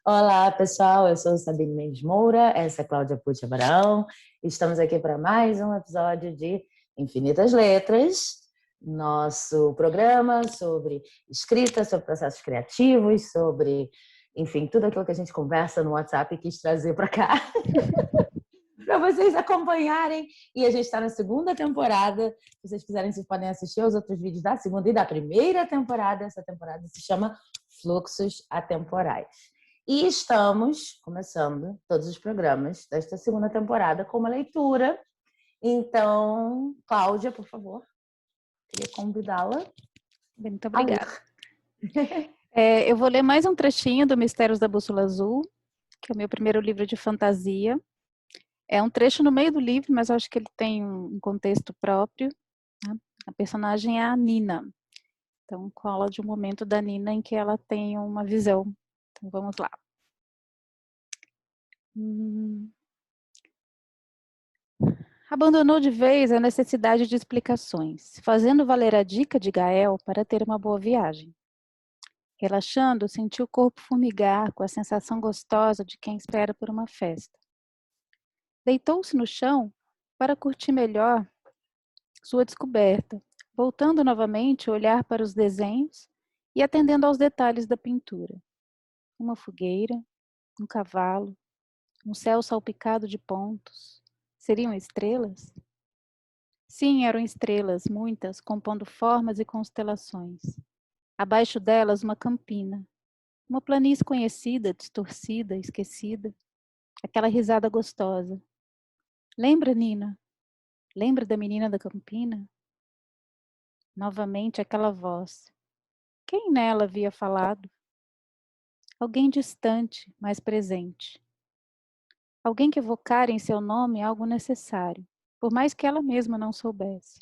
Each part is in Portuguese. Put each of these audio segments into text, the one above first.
Olá, pessoal. Eu sou Sabine Mendes Moura, essa é Cláudia Pucci Abraão. Estamos aqui para mais um episódio de Infinitas Letras, nosso programa sobre escrita, sobre processos criativos, sobre, enfim, tudo aquilo que a gente conversa no WhatsApp e quis trazer para cá para vocês acompanharem. E a gente está na segunda temporada. Se vocês quiserem, vocês podem assistir aos outros vídeos da segunda e da primeira temporada. Essa temporada se chama Fluxos Atemporais. E estamos começando todos os programas desta segunda temporada com uma leitura. Então, Cláudia, por favor, queria convidá-la. Muito obrigada. Eu vou ler mais um trechinho do Mistérios da Bússola Azul, que é o meu primeiro livro de fantasia. É um trecho no meio do livro, mas eu acho que ele tem um contexto próprio, né? A personagem é a Nina. Então, fala de um momento da Nina em que ela tem uma visão. Então, vamos lá. Abandonou de vez a necessidade de explicações, fazendo valer a dica de Gael para ter uma boa viagem. Relaxando, sentiu o corpo formigar com a sensação gostosa de quem espera por uma festa. Deitou-se no chão para curtir melhor sua descoberta, voltando novamente a olhar para os desenhos e atendendo aos detalhes da pintura. Uma fogueira, um cavalo, um céu salpicado de pontos. Seriam estrelas? Sim, eram estrelas, muitas, compondo formas e constelações. Abaixo delas, uma campina. Uma planície conhecida, distorcida, esquecida. Aquela risada gostosa. Lembra, Nina? Lembra da menina da campina? Novamente aquela voz. Quem nela havia falado? Alguém distante, mas presente. Alguém que evocara em seu nome algo necessário, por mais que ela mesma não soubesse.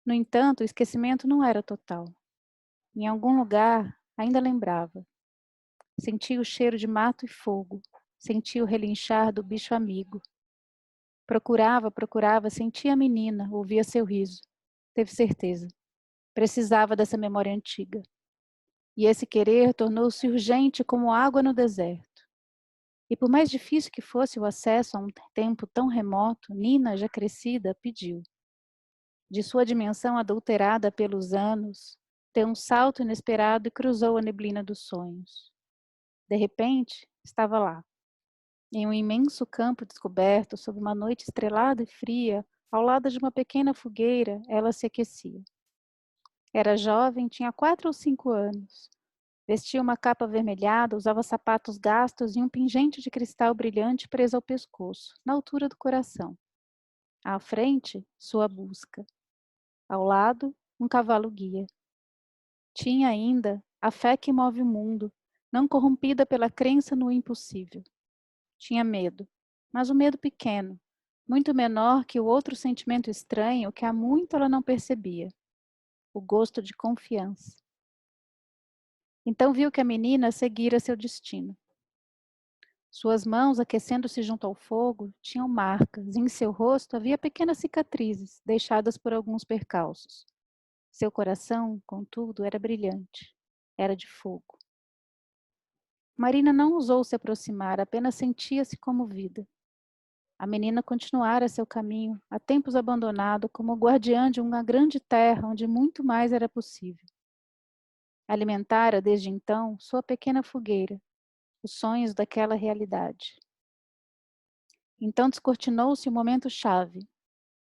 No entanto, o esquecimento não era total. Em algum lugar, ainda lembrava. Sentia o cheiro de mato e fogo. Sentia o relinchar do bicho amigo. Procurava, sentia a menina, ouvia seu riso. Teve certeza. Precisava dessa memória antiga. E esse querer tornou-se urgente como água no deserto. E por mais difícil que fosse o acesso a um tempo tão remoto, Nina, já crescida, pediu. De sua dimensão adulterada pelos anos, deu um salto inesperado e cruzou a neblina dos sonhos. De repente, estava lá, em um imenso campo descoberto, sob uma noite estrelada e fria, ao lado de uma pequena fogueira, ela se aquecia. Era jovem, tinha 4 ou 5 anos. Vestia uma capa avermelhada, usava sapatos gastos e um pingente de cristal brilhante preso ao pescoço, na altura do coração. À frente, sua busca. Ao lado, um cavalo-guia. Tinha ainda a fé que move o mundo, não corrompida pela crença no impossível. Tinha medo, mas um medo pequeno, muito menor que o outro sentimento estranho que há muito ela não percebia, o gosto de confiança. Então viu que a menina seguira seu destino. Suas mãos, aquecendo-se junto ao fogo, tinham marcas, e em seu rosto havia pequenas cicatrizes, deixadas por alguns percalços. Seu coração, contudo, era brilhante. Era de fogo. Marina não ousou se aproximar, apenas sentia-se comovida. A menina continuara seu caminho, há tempos abandonado, como guardiã de uma grande terra onde muito mais era possível. Alimentara, desde então, sua pequena fogueira, os sonhos daquela realidade. Então descortinou-se o momento-chave,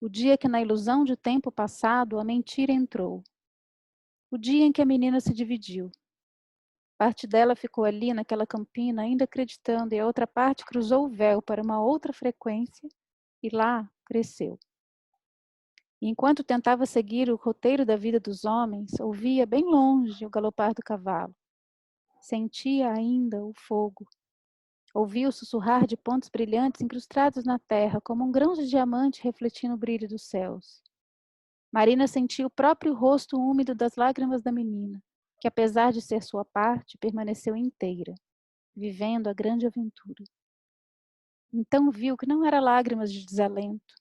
o dia que na ilusão de tempo passado a mentira entrou. O dia em que a menina se dividiu. Parte dela ficou ali naquela campina, ainda acreditando, e a outra parte cruzou o véu para uma outra frequência e lá cresceu. E enquanto tentava seguir o roteiro da vida dos homens, ouvia bem longe o galopar do cavalo. Sentia ainda o fogo. Ouvia o sussurrar de pontos brilhantes incrustados na terra, como um grão de diamante refletindo o brilho dos céus. Marina sentia o próprio rosto úmido das lágrimas da menina, que apesar de ser sua parte, permaneceu inteira, vivendo a grande aventura. Então viu que não eram lágrimas de desalento.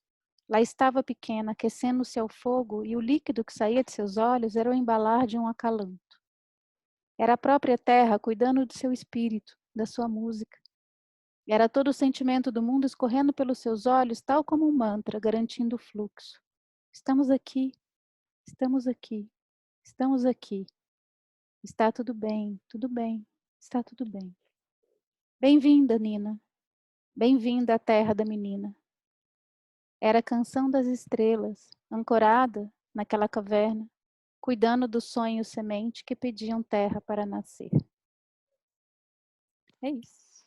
Lá estava pequena, aquecendo-se ao fogo, e o líquido que saía de seus olhos era o embalar de um acalanto. Era a própria terra cuidando de seu espírito, da sua música. Era todo o sentimento do mundo escorrendo pelos seus olhos, tal como um mantra, garantindo o fluxo. Estamos aqui, estamos aqui, estamos aqui. Está tudo bem, está tudo bem. Bem-vinda, Nina. Bem-vinda à terra da menina. Era a canção das estrelas, ancorada naquela caverna, cuidando do sonho semente que pediam terra para nascer. É isso.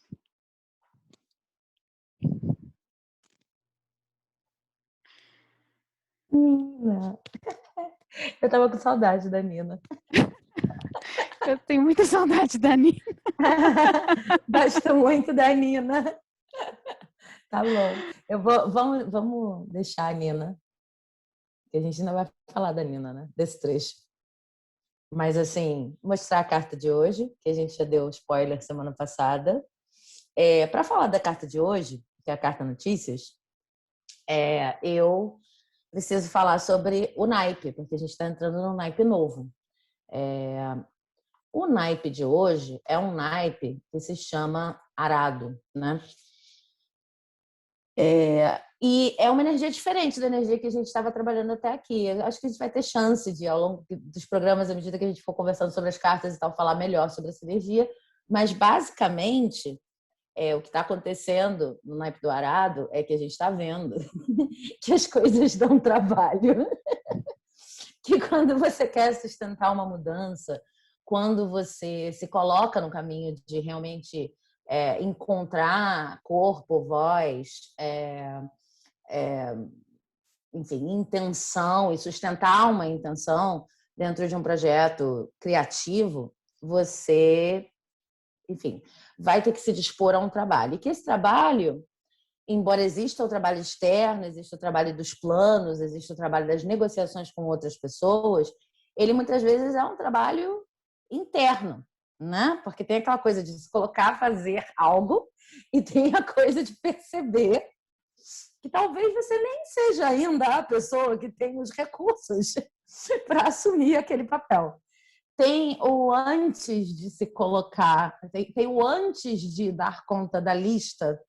Nina. Eu tava com saudade da Nina. Eu tenho muita saudade da Nina. Gosto muito da Nina. Tá bom. Vamos deixar a Nina, que a gente ainda vai falar da Nina, né? Desse trecho. Mas, assim, mostrar a carta de hoje, que a gente já deu spoiler semana passada. Para falar da carta de hoje, que é a carta Notícias, eu preciso falar sobre o naipe, porque a gente está entrando num naipe novo. O naipe de hoje é um naipe que se chama arado, né? E é uma energia diferente da energia que a gente estava trabalhando até aqui. Eu acho que a gente vai ter chance de, ao longo dos programas, à medida que a gente for conversando sobre as cartas e tal, falar melhor sobre essa energia. Mas, basicamente, o que está acontecendo no naipe do arado é que a gente está vendo que as coisas dão trabalho. Que quando você quer sustentar uma mudança, quando você se coloca no caminho de realmente encontrar corpo, voz, enfim, intenção e sustentar uma intenção dentro de um projeto criativo, você, enfim, vai ter que se dispor a um trabalho. E que esse trabalho, embora exista o trabalho externo, exista o trabalho dos planos, exista o trabalho das negociações com outras pessoas, ele muitas vezes é um trabalho interno, né? Porque tem aquela coisa de se colocar a fazer algo e tem a coisa de perceber que talvez você nem seja ainda a pessoa que tem os recursos para assumir aquele papel. Tem o antes de se colocar, tem o antes de dar conta da lista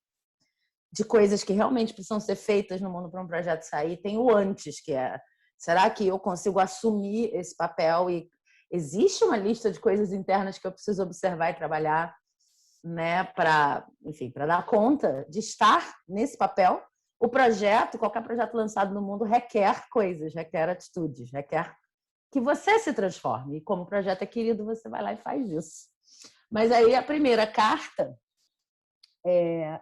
de coisas que realmente precisam ser feitas no mundo para um projeto sair, tem o antes, que é, será que eu consigo assumir esse papel? E existe uma lista de coisas internas que eu preciso observar e trabalhar, né, para, enfim, para dar conta de estar nesse papel. O projeto, qualquer projeto lançado no mundo requer coisas, requer atitudes, requer que você se transforme. E como o projeto é querido, você vai lá e faz isso. Mas aí a primeira carta é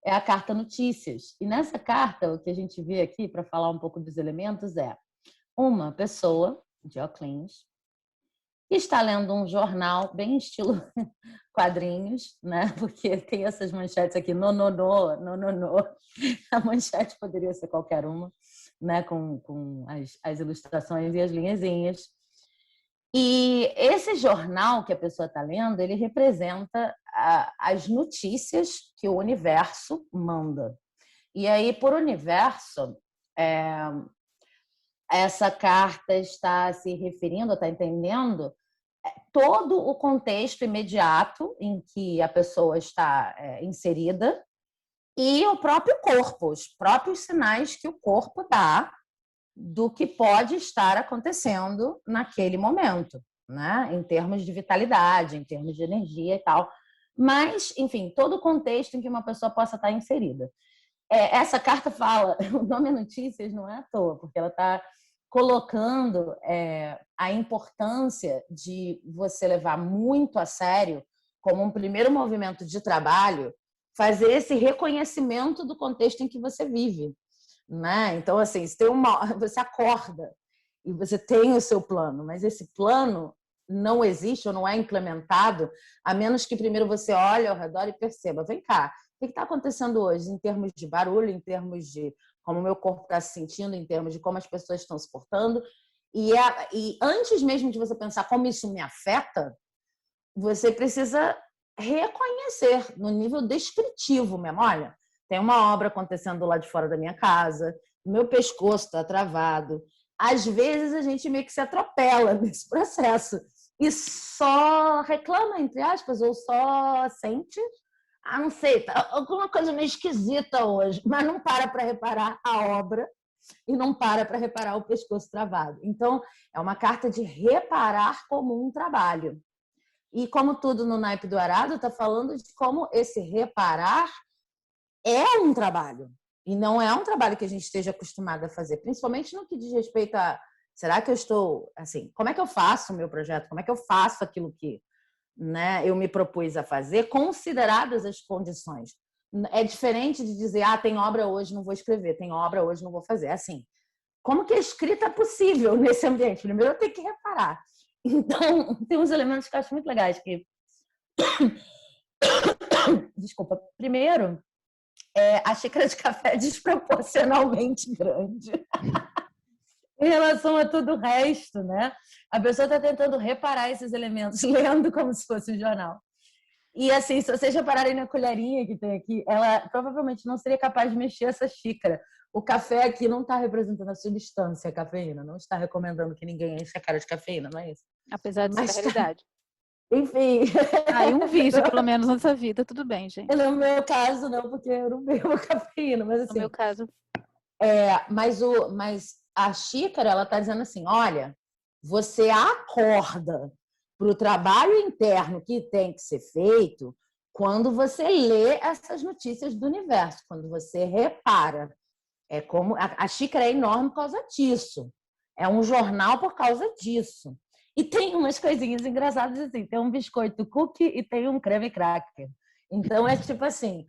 a carta Notícias. E nessa carta, o que a gente vê aqui, para falar um pouco dos elementos, é uma pessoa de óculos que está lendo um jornal bem estilo quadrinhos, né? Porque tem essas manchetes aqui, no. A manchete poderia ser qualquer uma, né? Com as ilustrações e as linhazinhas. E esse jornal que a pessoa está lendo, ele representa as notícias que o universo manda. E aí, por universo, essa carta está se referindo, está entendendo todo o contexto imediato em que a pessoa está inserida e o próprio corpo, os próprios sinais que o corpo dá do que pode estar acontecendo naquele momento, né? Em termos de vitalidade, em termos de energia e tal. Mas, enfim, todo o contexto em que uma pessoa possa estar inserida. Essa carta fala, o nome é Notícias não é à toa, porque ela está colocando a importância de você levar muito a sério, como um primeiro movimento de trabalho, fazer esse reconhecimento do contexto em que você vive, né? Então, assim, você acorda e você tem o seu plano, mas esse plano não existe ou não é implementado, a menos que primeiro você olhe ao redor e perceba, vem cá, o que está acontecendo hoje em termos de barulho, em termos de como o meu corpo está se sentindo, em termos de como as pessoas estão se portando. E antes mesmo de você pensar como isso me afeta, você precisa reconhecer no nível descritivo mesmo. Olha, tem uma obra acontecendo lá de fora da minha casa, meu pescoço está travado. Às vezes a gente meio que se atropela nesse processo. e só reclama, entre aspas, ou só sente, não sei, tá alguma coisa meio esquisita hoje, mas não para reparar a obra e não para reparar o pescoço travado. Então, é uma carta de reparar como um trabalho. E como tudo no naipe do arado, está falando de como esse reparar é um trabalho. E não é um trabalho que a gente esteja acostumado a fazer, principalmente no que diz respeito a será que eu estou, assim, como é que eu faço o meu projeto? Como é que eu faço aquilo que, né, eu me propus a fazer, consideradas as condições? É diferente de dizer, tem obra hoje, não vou escrever, tem obra hoje, não vou fazer. Assim, como que a escrita é possível nesse ambiente? Primeiro eu tenho que reparar. Então, tem uns elementos que eu acho muito legais que... Desculpa. Primeiro, a xícara de café é desproporcionalmente grande em relação a todo o resto, né? A pessoa está tentando reparar esses elementos, lendo como se fosse um jornal. E assim, se vocês repararem na colherinha que tem aqui, ela provavelmente não seria capaz de mexer essa xícara. O café aqui não está representando a substância a cafeína, não está recomendando que ninguém enche a cara de cafeína, não é isso? Apesar de ser a realidade. Enfim. E um vício, pelo menos, nessa vida, tudo bem, gente. No meu caso, não, porque eu não bebo cafeína, mas assim... No meu caso... Mas a xícara, ela está dizendo assim, olha, você acorda para o trabalho interno que tem que ser feito quando você lê essas notícias do universo, quando você repara. É como a xícara é enorme por causa disso. É um jornal por causa disso. E tem umas coisinhas engraçadas assim, tem um biscoito cookie e tem um creme cracker. Então é tipo assim,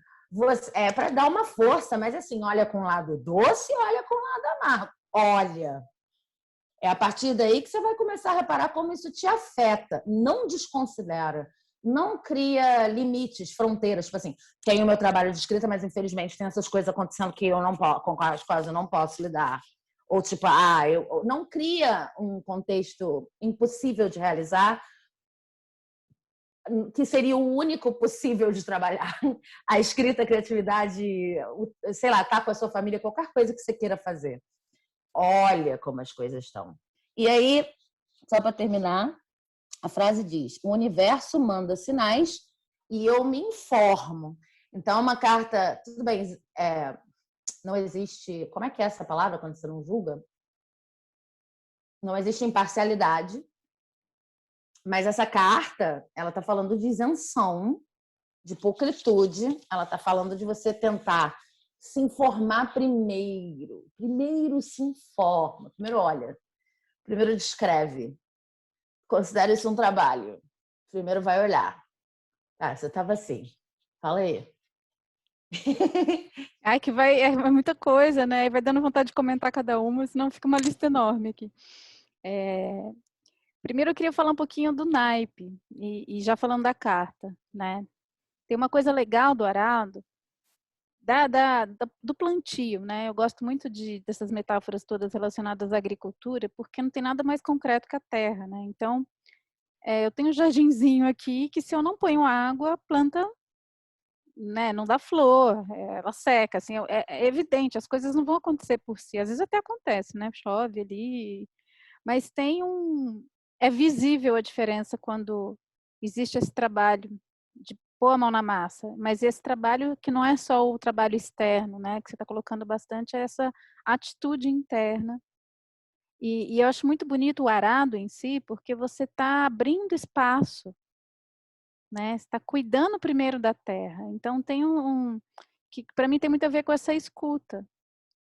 é para dar uma força, mas assim, olha com o lado doce, olha com o lado amargo. Olha, é a partir daí que você vai começar a reparar como isso te afeta. Não desconsidera, não cria limites, fronteiras. Tipo assim, tenho o meu trabalho de escrita, mas infelizmente tem essas coisas acontecendo que eu não posso, com as quais eu não posso lidar. Ou tipo, eu não cria um contexto impossível de realizar, que seria o único possível de trabalhar. A escrita, a criatividade, sei lá, estar com a sua família, qualquer coisa que você queira fazer. Olha como as coisas estão. E aí, só para terminar, a frase diz: o universo manda sinais e eu me informo. Então, uma carta, tudo bem, não existe, como é que é essa palavra quando você não julga? Não existe imparcialidade, mas essa carta, ela está falando de isenção, de pulcritude, ela está falando de você tentar se informar primeiro. Primeiro se informa, primeiro olha, primeiro descreve, considera isso um trabalho. Primeiro vai olhar. Você estava assim, fala aí. Que é muita coisa, né? Vai dando vontade de comentar cada uma, senão fica uma lista enorme aqui. Primeiro eu queria falar um pouquinho do naipe, e já falando da carta, né? Tem uma coisa legal do arado, do plantio, né? Eu gosto muito dessas metáforas todas relacionadas à agricultura, porque não tem nada mais concreto que a terra, né? Então, eu tenho um jardinzinho aqui que se eu não ponho água, a planta, né, não dá flor, ela seca, assim, é evidente, as coisas não vão acontecer por si, às vezes até acontece, né? Chove ali, mas é visível a diferença quando existe esse trabalho de pôr a mão na massa, mas esse trabalho que não é só o trabalho externo, né, que você está colocando bastante, é essa atitude interna. E eu acho muito bonito o arado em si, porque você está abrindo espaço, né, você está cuidando primeiro da terra. Então tem que para mim tem muito a ver com essa escuta,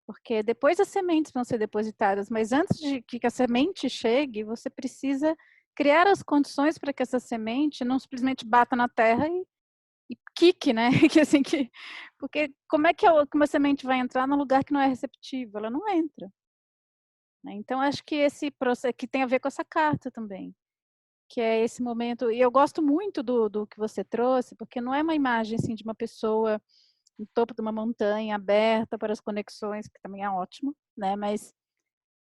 porque depois as sementes vão ser depositadas, mas antes de que a semente chegue, você precisa criar as condições para que essa semente não simplesmente bata na terra e quique, né? Porque como é que uma semente vai entrar num lugar que não é receptivo? Ela não entra. Né? Então, acho que esse processo que tem a ver com essa carta também, que é esse momento. E eu gosto muito do que você trouxe, porque não é uma imagem assim, de uma pessoa no topo de uma montanha aberta para as conexões, que também é ótimo, né? Mas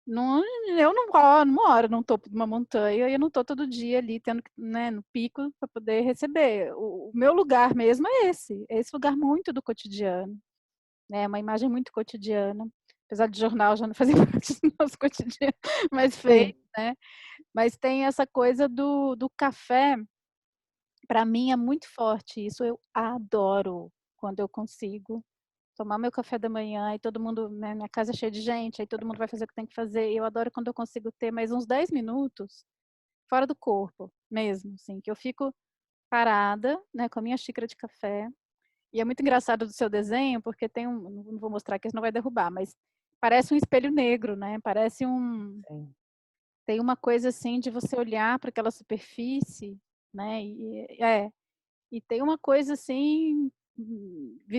eu não moro no topo de uma montanha e eu não estou todo dia ali tendo que, né, no pico para poder receber. O meu lugar mesmo é esse lugar muito do cotidiano, né? Uma imagem muito cotidiana, apesar de jornal já não fazer parte do nosso cotidiano, mas fez, né? Mas tem essa coisa do café, para mim é muito forte isso, eu adoro quando eu consigo tomar meu café da manhã e todo mundo, né, minha casa é cheia de gente, aí todo mundo vai fazer o que tem que fazer, e eu adoro quando eu consigo ter mais uns 10 minutos fora do corpo mesmo, assim, que eu fico parada, né, com a minha xícara de café. E é muito engraçado do seu desenho, porque tem não vou mostrar aqui, senão vai derrubar, mas parece um espelho negro, né, parece Sim. tem uma coisa, assim, de você olhar para aquela superfície, né, e tem uma coisa, assim,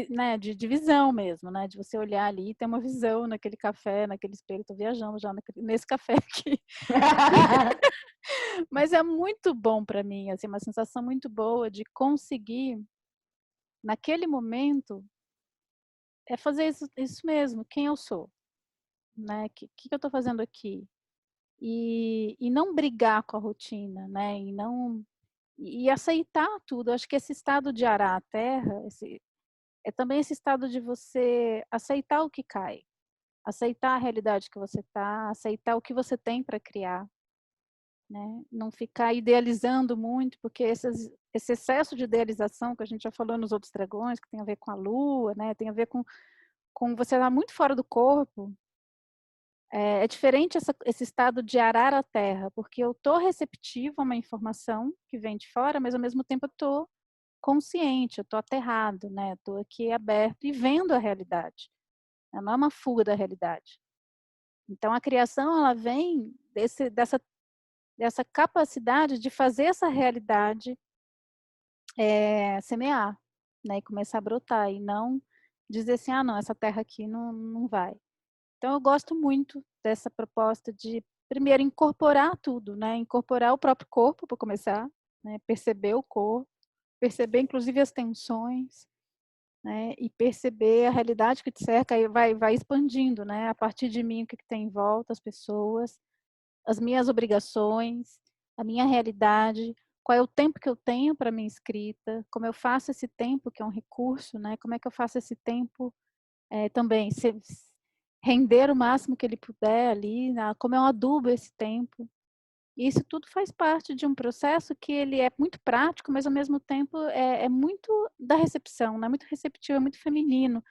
né, de visão mesmo, né, de você olhar ali e ter uma visão naquele café, naquele espelho. Estou viajando já nesse café aqui. Mas é muito bom para mim, assim, uma sensação muito boa de conseguir, naquele momento, fazer isso mesmo, quem eu sou, né, que eu estou fazendo aqui. E não brigar com a rotina, né, e não e aceitar tudo. Eu acho que esse estado de arar a terra, é também esse estado de você aceitar o que cai, aceitar a realidade que você está, aceitar o que você tem para criar, né, não ficar idealizando muito, porque esse excesso de idealização que a gente já falou nos outros dragões, que tem a ver com a lua, né, tem a ver com você estar muito fora do corpo. É diferente esse estado de arar a terra, porque eu estou receptiva a uma informação que vem de fora, mas ao mesmo tempo eu estou consciente, eu estou aterrado, né? Estou aqui aberto e vendo a realidade. Não é uma fuga da realidade. Então a criação ela vem dessa capacidade de fazer essa realidade semear, né? E começar a brotar e não dizer assim, ah, não, essa terra aqui não vai. Então eu gosto muito dessa proposta de, primeiro, incorporar tudo, né, incorporar o próprio corpo, para começar, né, perceber o corpo, perceber inclusive as tensões, né, e perceber a realidade que te cerca, aí vai expandindo, né, a partir de mim, o que tem em volta, as pessoas, as minhas obrigações, a minha realidade, qual é o tempo que eu tenho para minha escrita, como eu faço esse tempo, que é um recurso, né, como é que eu faço esse tempo também render o máximo que ele puder ali, como é um adubo esse tempo. E isso tudo faz parte de um processo que ele é muito prático, mas ao mesmo tempo é muito da recepção, né? Muito receptivo, é muito feminino.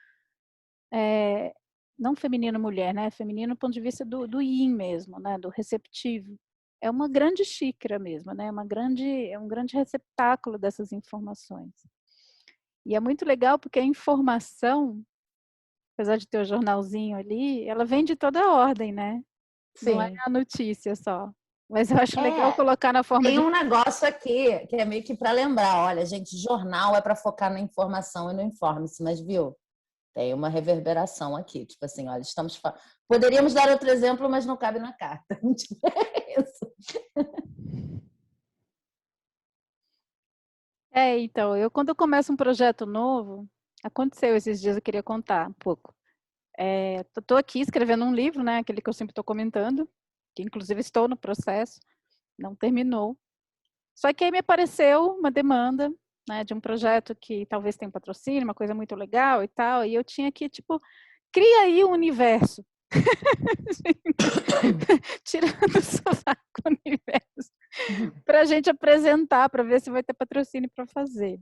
Não feminino mulher, né? Feminino do ponto de vista do yin mesmo, né? Do receptivo. É uma grande xícara mesmo, né? É um grande receptáculo dessas informações. E é muito legal porque a informação, apesar de ter o jornalzinho ali, ela vem de toda a ordem, né? Não é Sim. a notícia só. Mas eu acho legal É, colocar na forma tem de. um negócio aqui que é meio que para lembrar, olha, gente, jornal é para focar na informação e no informe-se, mas viu? Tem uma reverberação aqui, tipo assim, olha, poderíamos dar outro exemplo, mas não cabe na carta. Tipo, é isso. Então, quando eu começo um projeto novo, aconteceu esses dias, eu queria contar um pouco. Estou aqui escrevendo um livro, né, aquele que eu sempre estou comentando, que inclusive estou no processo, não terminou. Só que aí me apareceu uma demanda, né, de um projeto que talvez tenha um patrocínio, uma coisa muito legal e tal, e eu tinha que, tipo, cria aí um universo. Tirando o sovaco do universo. Para a gente apresentar, para ver se vai ter patrocínio para fazer.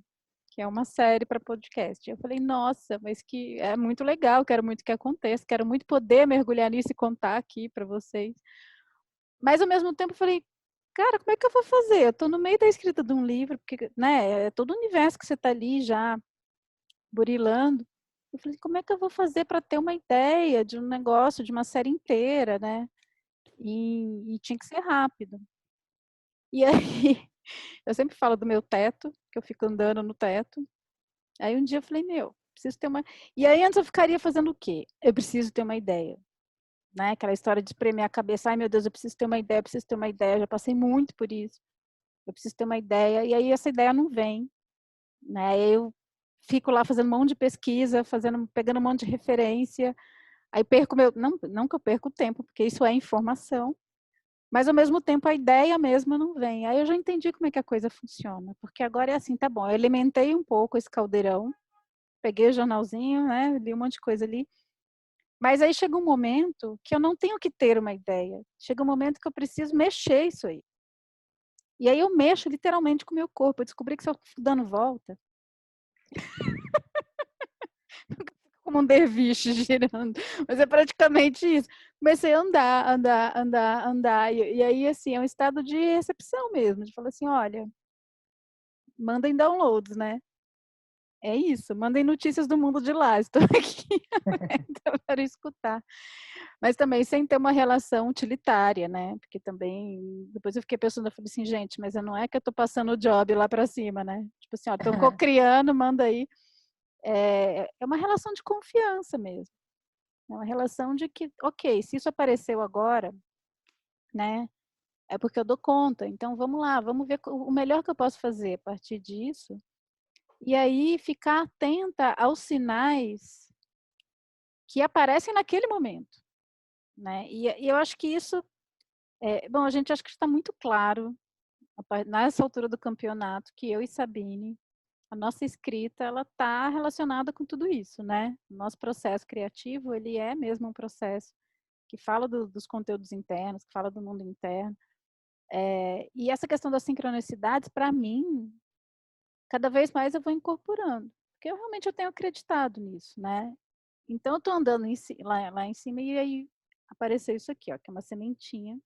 Que é uma série para podcast. Eu falei, nossa, mas que é muito legal, quero muito que aconteça, quero muito poder mergulhar nisso e contar aqui para vocês. Mas ao mesmo tempo eu falei, cara, como é que eu vou fazer? Eu estou no meio da escrita de um livro, porque, né, é todo o universo que você está ali já burilando. Eu falei, como é que eu vou fazer para ter uma ideia de um negócio, de uma série inteira, né? E tinha que ser rápido. E aí, eu sempre falo do meu teto, que eu fico andando no teto. Aí um dia eu falei, meu, preciso ter uma. E aí antes eu ficaria fazendo o quê? Eu preciso ter uma ideia. Né? Aquela história de espremer a cabeça, ai meu Deus, eu preciso ter uma ideia, eu preciso ter uma ideia, eu já passei muito por isso. Eu preciso ter uma ideia, e aí essa ideia não vem. Né? Eu fico lá fazendo um monte de pesquisa, pegando um monte de referência, aí perco meu. Não que eu perco o tempo, porque isso é informação. Mas ao mesmo tempo a ideia mesma não vem. Aí eu já entendi como é que a coisa funciona, porque agora é assim, tá bom, eu alimentei um pouco esse caldeirão, peguei o jornalzinho, né, li um monte de coisa ali, mas aí chega um momento que eu não tenho que ter uma ideia, chega um momento que eu preciso mexer isso aí. E aí eu mexo literalmente com o meu corpo. Eu descobri que se eu fico dando volta, como um derviche girando, mas é praticamente isso. Comecei a andar, andar, andar, andar, e aí, assim, é um estado de recepção mesmo, de falar assim, olha, mandem downloads, né? É isso, mandem notícias do mundo de lá, estou aqui para escutar. Mas também sem ter uma relação utilitária, né? Porque também, depois eu fiquei pensando, eu falei assim, gente, mas não é que eu estou passando o job lá para cima, né? Tipo assim, ó, estou cocriando, manda aí. É uma relação de confiança mesmo. É uma relação de que, ok, se isso apareceu agora, né? É porque eu dou conta. Então vamos lá, vamos ver o melhor que eu posso fazer a partir disso. E aí ficar atenta aos sinais que aparecem naquele momento, né? E eu acho que isso, bom, a gente acha que está muito claro nessa altura do campeonato que eu e Sabine, a nossa escrita, ela está relacionada com tudo isso, né? O nosso processo criativo, ele é mesmo um processo que fala dos conteúdos internos, que fala do mundo interno. E essa questão das sincronicidades, para mim, cada vez mais eu vou incorporando, porque eu realmente tenho acreditado nisso, né? Então eu estou andando lá em cima e aí apareceu isso aqui, ó, que é uma sementinha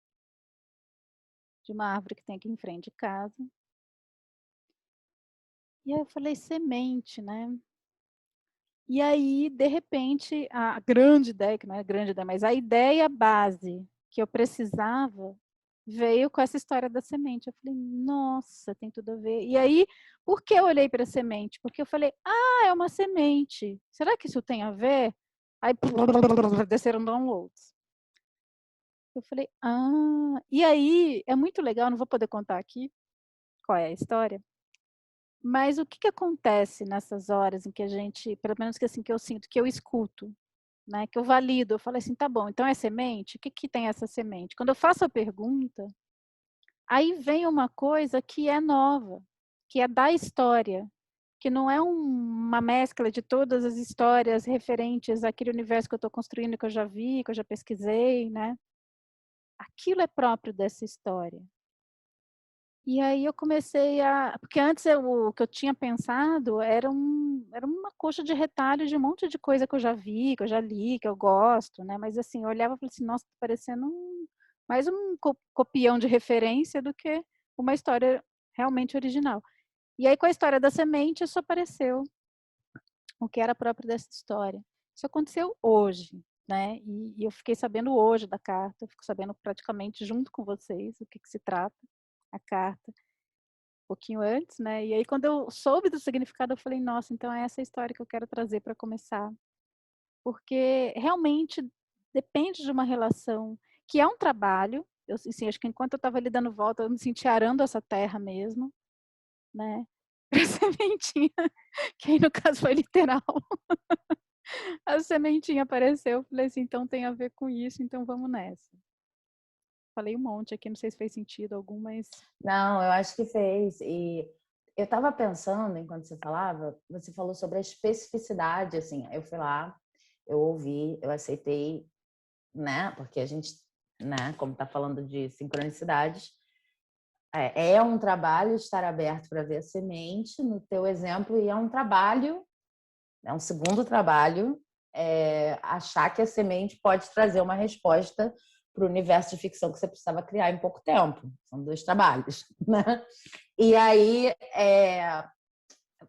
de uma árvore que tem aqui em frente de casa. E aí eu falei, semente, né? E aí, de repente, a grande ideia, que não é grande ideia, mas a ideia base que eu precisava veio com essa história da semente. Eu falei, nossa, tem tudo a ver. E aí, por que eu olhei para a semente? Porque eu falei, ah, é uma semente. Será que isso tem a ver? Aí desceram downloads. Eu falei, ah. E aí, é muito legal, não vou poder contar aqui qual é a história, mas o que que acontece nessas horas em que a gente, pelo menos que assim que eu sinto, que eu escuto, né, que eu valido, eu falo assim, tá bom, então é semente? O que que tem essa semente? Quando eu faço a pergunta, aí vem uma coisa que é nova, que é da história, que não é uma mescla de todas as histórias referentes àquele universo que eu estou construindo, que eu já vi, que eu já pesquisei, né? Aquilo é próprio dessa história. E aí eu comecei porque antes o que eu tinha pensado era uma coxa de retalho de um monte de coisa que eu já vi, que eu já li, que eu gosto, né? Mas assim, eu olhava e falei assim, nossa, tá parecendo mais um copião de referência do que uma história realmente original. E aí com a história da semente, isso apareceu, o que era próprio dessa história. Isso aconteceu hoje, né? E eu fiquei sabendo hoje da carta, eu fico sabendo praticamente junto com vocês o que se trata a carta pouquinho antes, né? E aí, quando eu soube do significado, eu falei, nossa, então é essa história que eu quero trazer para começar. Porque realmente depende de uma relação que é um trabalho. Eu, assim, acho que enquanto eu estava ali dando volta, eu me senti arando essa terra mesmo, né? A sementinha, que aí no caso foi literal. A sementinha apareceu, eu falei assim, então tem a ver com isso, então vamos nessa. Falei um monte aqui, não sei se fez sentido algum, mas... Não, eu acho que fez. E eu estava pensando, enquanto você falava, você falou sobre a especificidade, assim, eu fui lá, eu ouvi, eu aceitei, né? Porque a gente, né, como está falando de sincronicidades, é um trabalho estar aberto para ver a semente, no teu exemplo, e é um trabalho, é um segundo trabalho, achar que a semente pode trazer uma resposta para o universo de ficção que você precisava criar em pouco tempo. São dois trabalhos, né? E aí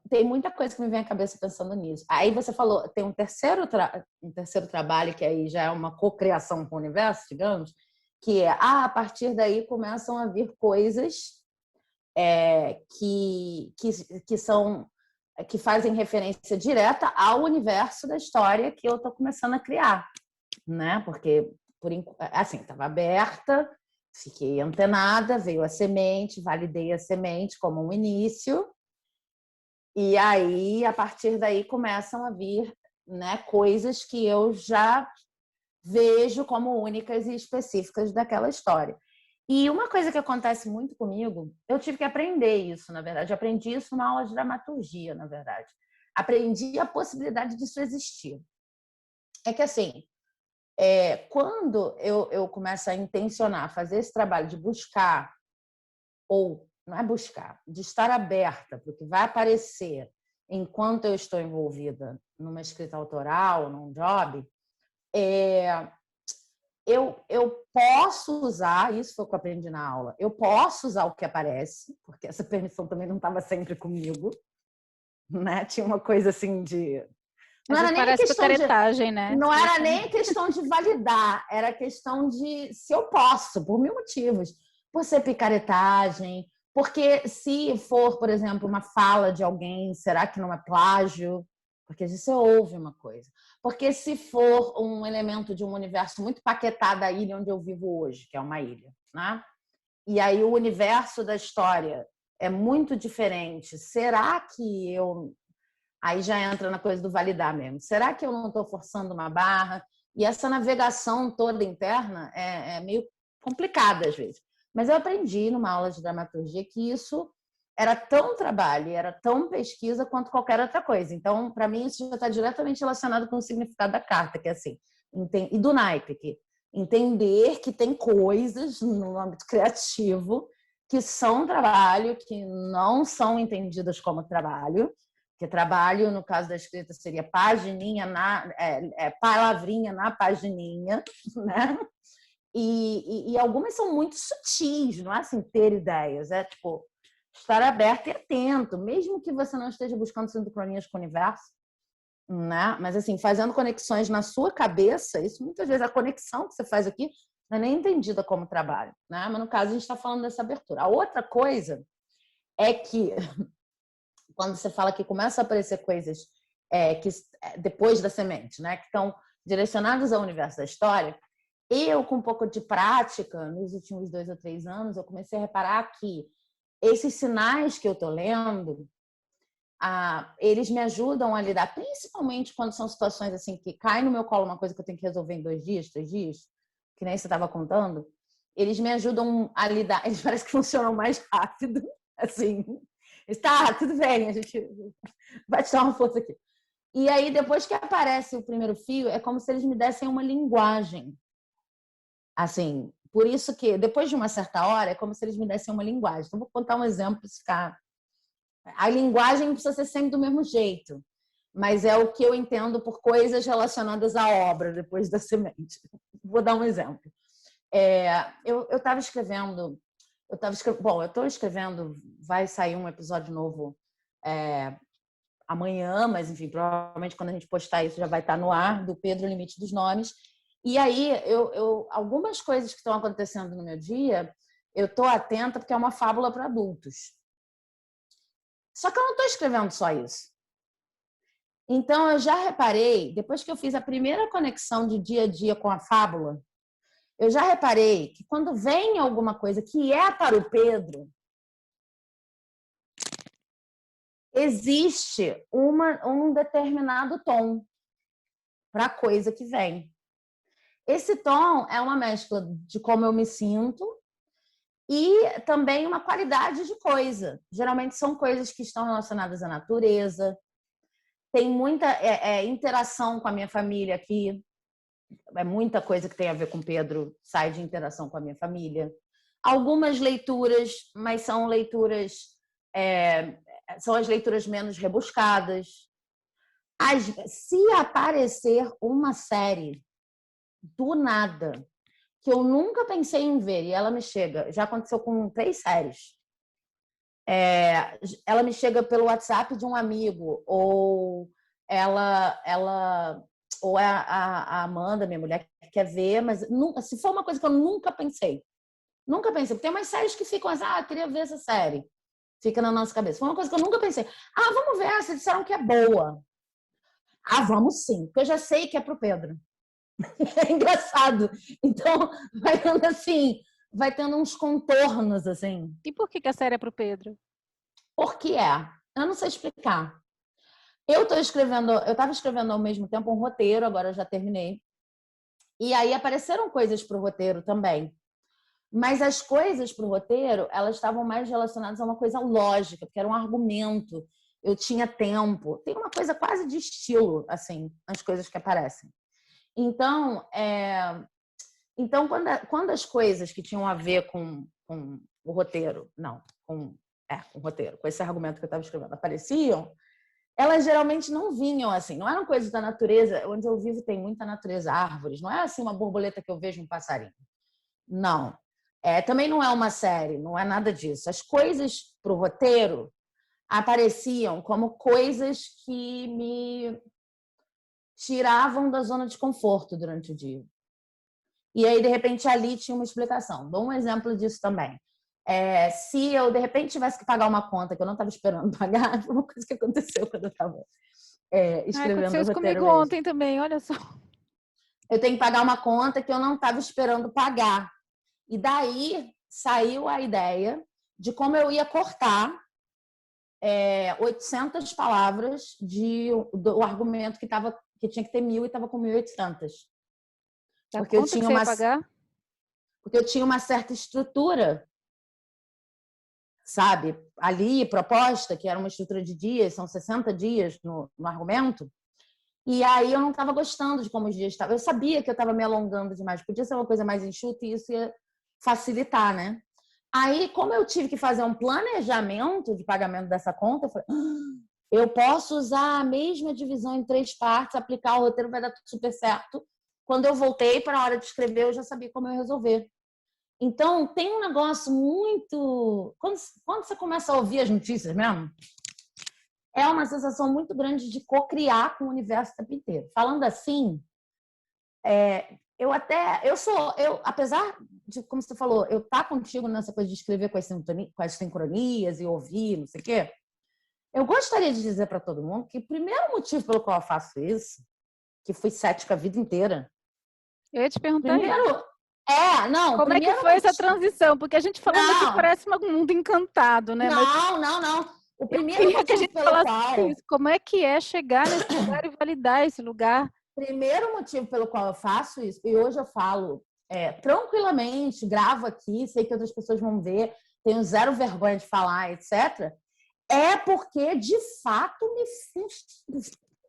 tem muita coisa que me vem à cabeça pensando nisso. Aí você falou, tem um terceiro trabalho, que aí já é uma cocriação com o universo, digamos, que é, a partir daí começam a vir coisas que são que fazem referência direta ao universo da história que eu estou começando a criar, né? Porque assim, estava aberta, fiquei antenada, veio a semente, validei a semente como um início, e aí a partir daí começam a vir, né, coisas que eu já vejo como únicas e específicas daquela história. E uma coisa que acontece muito comigo, eu tive que aprender isso, na verdade. Eu aprendi isso numa aula de dramaturgia, na verdade. Aprendi a possibilidade disso existir. É que, assim, quando eu começo a intencionar fazer esse trabalho de buscar ou não é buscar, de estar aberta para o que vai aparecer enquanto eu estou envolvida numa escrita autoral, num job, eu posso usar, isso foi o que eu aprendi na aula, eu posso usar o que aparece, porque essa permissão também não estava sempre comigo, né? Tinha uma coisa assim de... Não era nem questão de... né? Não era nem questão de validar, era questão de se eu posso, por 1000 motivos. Por ser picaretagem, porque se for, por exemplo, uma fala de alguém, será que não é plágio? Porque você ouve uma coisa. Porque se for um elemento de um universo muito paquetado da ilha onde eu vivo hoje, que é uma ilha, né? E aí o universo da história é muito diferente. Será que eu... Aí já entra na coisa do validar mesmo. Será que eu não estou forçando uma barra? E essa navegação toda interna é meio complicada às vezes. Mas eu aprendi numa aula de dramaturgia que isso era tão trabalho, era tão pesquisa quanto qualquer outra coisa. Então, para mim, isso já está diretamente relacionado com o significado da carta, que é assim, e do naipe, que entender que tem coisas no âmbito criativo que são trabalho, que não são entendidas como trabalho, que trabalho, no caso da escrita, seria pagininha palavrinha na pagininha, né? E algumas são muito sutis, não é assim ter ideias, é tipo estar aberto e atento, mesmo que você não esteja buscando sincronias com o universo, né? Mas assim, fazendo conexões na sua cabeça, isso muitas vezes a conexão que você faz aqui não é nem entendida como trabalho, né? Mas no caso a gente está falando dessa abertura. A outra coisa é que quando você fala que começa a aparecer coisas que depois da semente, né, que estão direcionadas ao universo da história, eu, com um pouco de prática, nos últimos 2 ou 3 anos, eu comecei a reparar que esses sinais que eu estou lendo, eles me ajudam a lidar, principalmente quando são situações assim que cai no meu colo uma coisa que eu tenho que resolver em 2 dias, 3 dias, que nem você estava contando, eles me ajudam a lidar, eles parecem que funcionam mais rápido, assim... Tá, tudo bem, a gente vai te dar uma força aqui. E aí, depois que aparece o primeiro fio, é como se eles me dessem uma linguagem. Assim, por isso que, depois de uma certa hora, é como se eles me dessem uma linguagem. Então, vou contar um exemplo para ficar... A linguagem não precisa ser sempre do mesmo jeito, mas é o que eu entendo por coisas relacionadas à obra, depois da semente. Vou dar um exemplo. Eu estava escrevendo... Bom, eu estou escrevendo, vai sair um episódio novo amanhã, mas enfim, provavelmente quando a gente postar isso já vai estar no ar, do Pedro Limite dos Nomes. E aí, algumas coisas que estão acontecendo no meu dia, eu estou atenta porque é uma fábula para adultos. Só que eu não estou escrevendo só isso. Então, eu já reparei, depois que eu fiz a primeira conexão de dia a dia com a fábula, eu já reparei que quando vem alguma coisa que é para o Pedro, existe um determinado tom para a coisa que vem. Esse tom é uma mescla de como eu me sinto e também uma qualidade de coisa. Geralmente são coisas que estão relacionadas à natureza, tem muita interação com a minha família aqui, é muita coisa que tem a ver com Pedro, sai de interação com a minha família. Algumas leituras, mas são leituras... são as leituras menos rebuscadas. Se aparecer uma série do nada, que eu nunca pensei em ver, e ela me chega, já aconteceu com 3 séries, ela me chega pelo WhatsApp de um amigo, ou ou a Amanda, minha mulher, que quer ver, mas se for uma coisa que eu nunca pensei, porque tem umas séries que ficam assim, eu queria ver essa série, fica na nossa cabeça. Foi uma coisa que eu nunca pensei. Vamos ver, vocês disseram que é boa. Vamos sim, porque eu já sei que é pro Pedro. É engraçado. Então, vai tendo assim, vai tendo uns contornos, assim. E por que a série é pro Pedro? Por que é? Eu não sei explicar. Eu estava escrevendo ao mesmo tempo um roteiro, agora eu já terminei. E aí apareceram coisas pro roteiro também. Mas as coisas para o roteiro, elas estavam mais relacionadas a uma coisa lógica, porque era um argumento, eu tinha tempo. Tem uma coisa quase de estilo, assim, nas coisas que aparecem. Então, quando as coisas que tinham a ver com o roteiro, não, com roteiro, com esse argumento que eu estava escrevendo, apareciam, elas geralmente não vinham assim, não eram coisas da natureza. Onde eu vivo tem muita natureza, árvores, não é assim uma borboleta que eu vejo um passarinho. Não. Também não é uma série, não é nada disso. As coisas para o roteiro apareciam como coisas que me tiravam da zona de conforto durante o dia. E aí, de repente, ali tinha uma explicação. Dou um exemplo disso também. Se eu, de repente, tivesse que pagar uma conta que eu não estava esperando pagar, foi uma coisa que aconteceu quando eu estava escrevendo aconteceu o isso roteiro comigo mesmo. ontem também, olha só. Eu tenho que pagar uma conta que eu não estava esperando pagar. E daí saiu a ideia de como eu ia cortar 800 palavras do argumento que tinha que ter 1.000 e estava com 1.800. Porque eu tinha uma certa estrutura, sabe? Ali, proposta, que era uma estrutura de dias, são 60 dias no argumento. E aí eu não estava gostando de como os dias estavam. Eu sabia que eu estava me alongando demais. Podia ser uma coisa mais enxuta e isso ia facilitar, né? Aí, como eu tive que fazer um planejamento de pagamento dessa conta, eu falei, eu posso usar a mesma divisão em 3 partes, aplicar o roteiro, vai dar tudo super certo. Quando eu voltei para a hora de escrever, eu já sabia como eu ia resolver. Então, tem um negócio muito... Quando você começa a ouvir as notícias mesmo, é uma sensação muito grande de co-criar com o universo o tempo inteiro. Falando assim, apesar de, como você falou, eu estar contigo nessa coisa de escrever com as sincronias e ouvir, não sei o quê, eu gostaria de dizer para todo mundo que o primeiro motivo pelo qual eu faço isso, que fui cética a vida inteira... Eu ia te perguntar isso. Como é que foi essa transição? Porque a gente falando aqui parece um mundo encantado, né? Não. O primeiro motivo pelo qual... Isso. Como é que é chegar nesse lugar e validar esse lugar? Primeiro motivo pelo qual eu faço isso, e hoje eu falo tranquilamente, gravo aqui, sei que outras pessoas vão ver, tenho zero vergonha de falar, etc., é porque, de fato,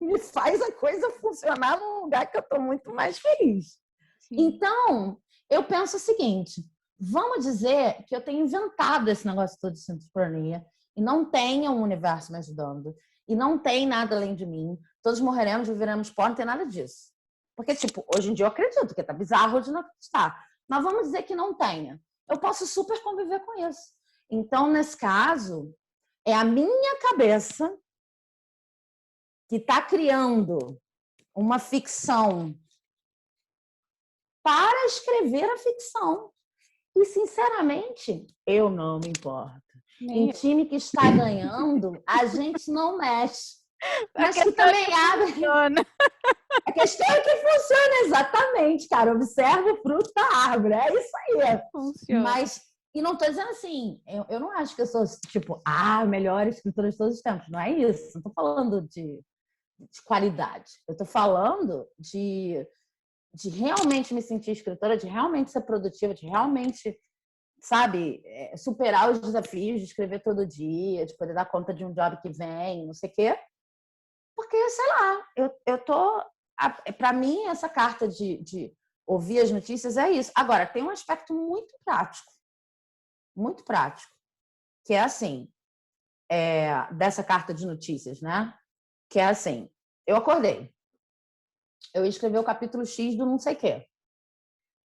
me faz a coisa funcionar num lugar que eu estou muito mais feliz. Sim. Então, eu penso o seguinte, vamos dizer que eu tenho inventado esse negócio todo de sincronia e não tenha um universo me ajudando e não tem nada além de mim, todos morreremos, viveremos pó, não tem nada disso. Porque, hoje em dia eu acredito, que tá bizarro de não acreditar. Mas vamos dizer que não tenha. Eu posso super conviver com isso. Então, nesse caso, é a minha cabeça que está criando uma ficção para escrever a ficção. E, sinceramente, eu não me importo. Em time que está ganhando, a gente não mexe. Mas que também abre. A questão é que funciona exatamente, cara. Observa o fruto da árvore. É isso aí. Funciona. Mas, e não estou dizendo assim, eu não acho que eu sou, a melhor escritora de todos os tempos. Não é isso. Não estou falando de qualidade. Eu estou falando de realmente me sentir escritora, de realmente ser produtiva, de realmente, sabe, superar os desafios de escrever todo dia, de poder dar conta de um job que vem, não sei o quê. Porque, sei lá, eu tô... Para mim, essa carta de ouvir as notícias é isso. Agora, tem um aspecto muito prático, que é assim, dessa carta de notícias, né? Que é assim, eu acordei, eu ia escrever o capítulo X do não sei o quê.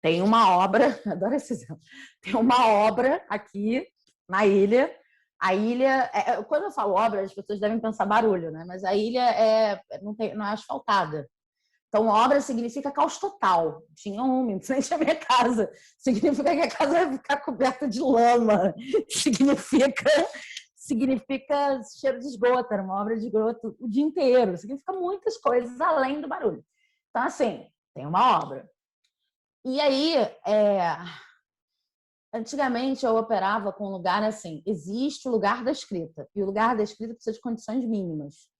Tem uma obra, adoro esse exemplo, tem uma obra aqui na ilha. A ilha, quando eu falo obra, as pessoas devem pensar barulho, né? Mas a ilha não é asfaltada. Então, obra significa caos total. Tinha uma em frente à minha casa. Significa que a casa vai ficar coberta de lama. Significa cheiro de esgoto. Era uma obra de esgoto o dia inteiro. Significa muitas coisas além do barulho. Então, assim, tem uma obra. E aí, antigamente eu operava com um lugar assim, existe o lugar da escrita, e o lugar da escrita precisa de condições mínimas.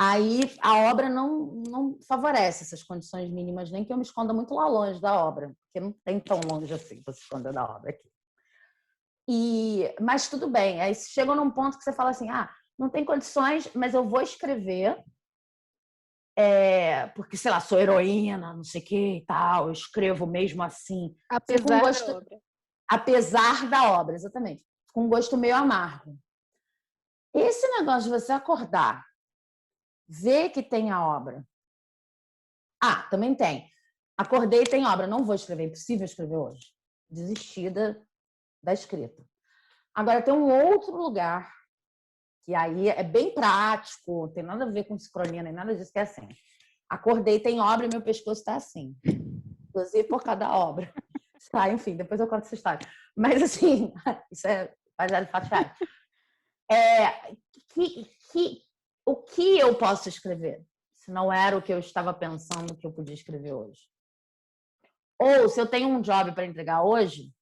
Aí a obra não favorece essas condições mínimas, nem que eu me esconda muito lá longe da obra, porque não tem tão longe assim para se esconder da obra aqui. Mas tudo bem, aí chega num ponto que você fala assim, não tem condições, mas eu vou escrever, porque, sei lá, sou heroína, não sei o que e tal, eu escrevo mesmo assim. Apesar da obra. Apesar da obra, exatamente. com um gosto meio amargo. Esse negócio de você acordar, ver que tem a obra. Ah, também tem. Acordei e tem obra. Não vou escrever, é impossível escrever hoje. Desistida da escrita. Agora, tem um outro lugar, que aí é bem prático, não tem nada a ver com sincronia, nem nada disso, que é assim. Acordei, tem obra e meu pescoço está assim. Inclusive por causa da obra. Tá, enfim, depois eu conto essa história. Mas, assim, isso é baseado em fatos reais. O que eu posso escrever? Se não era o que eu estava pensando que eu podia escrever hoje. Ou, se eu tenho um job para entregar hoje,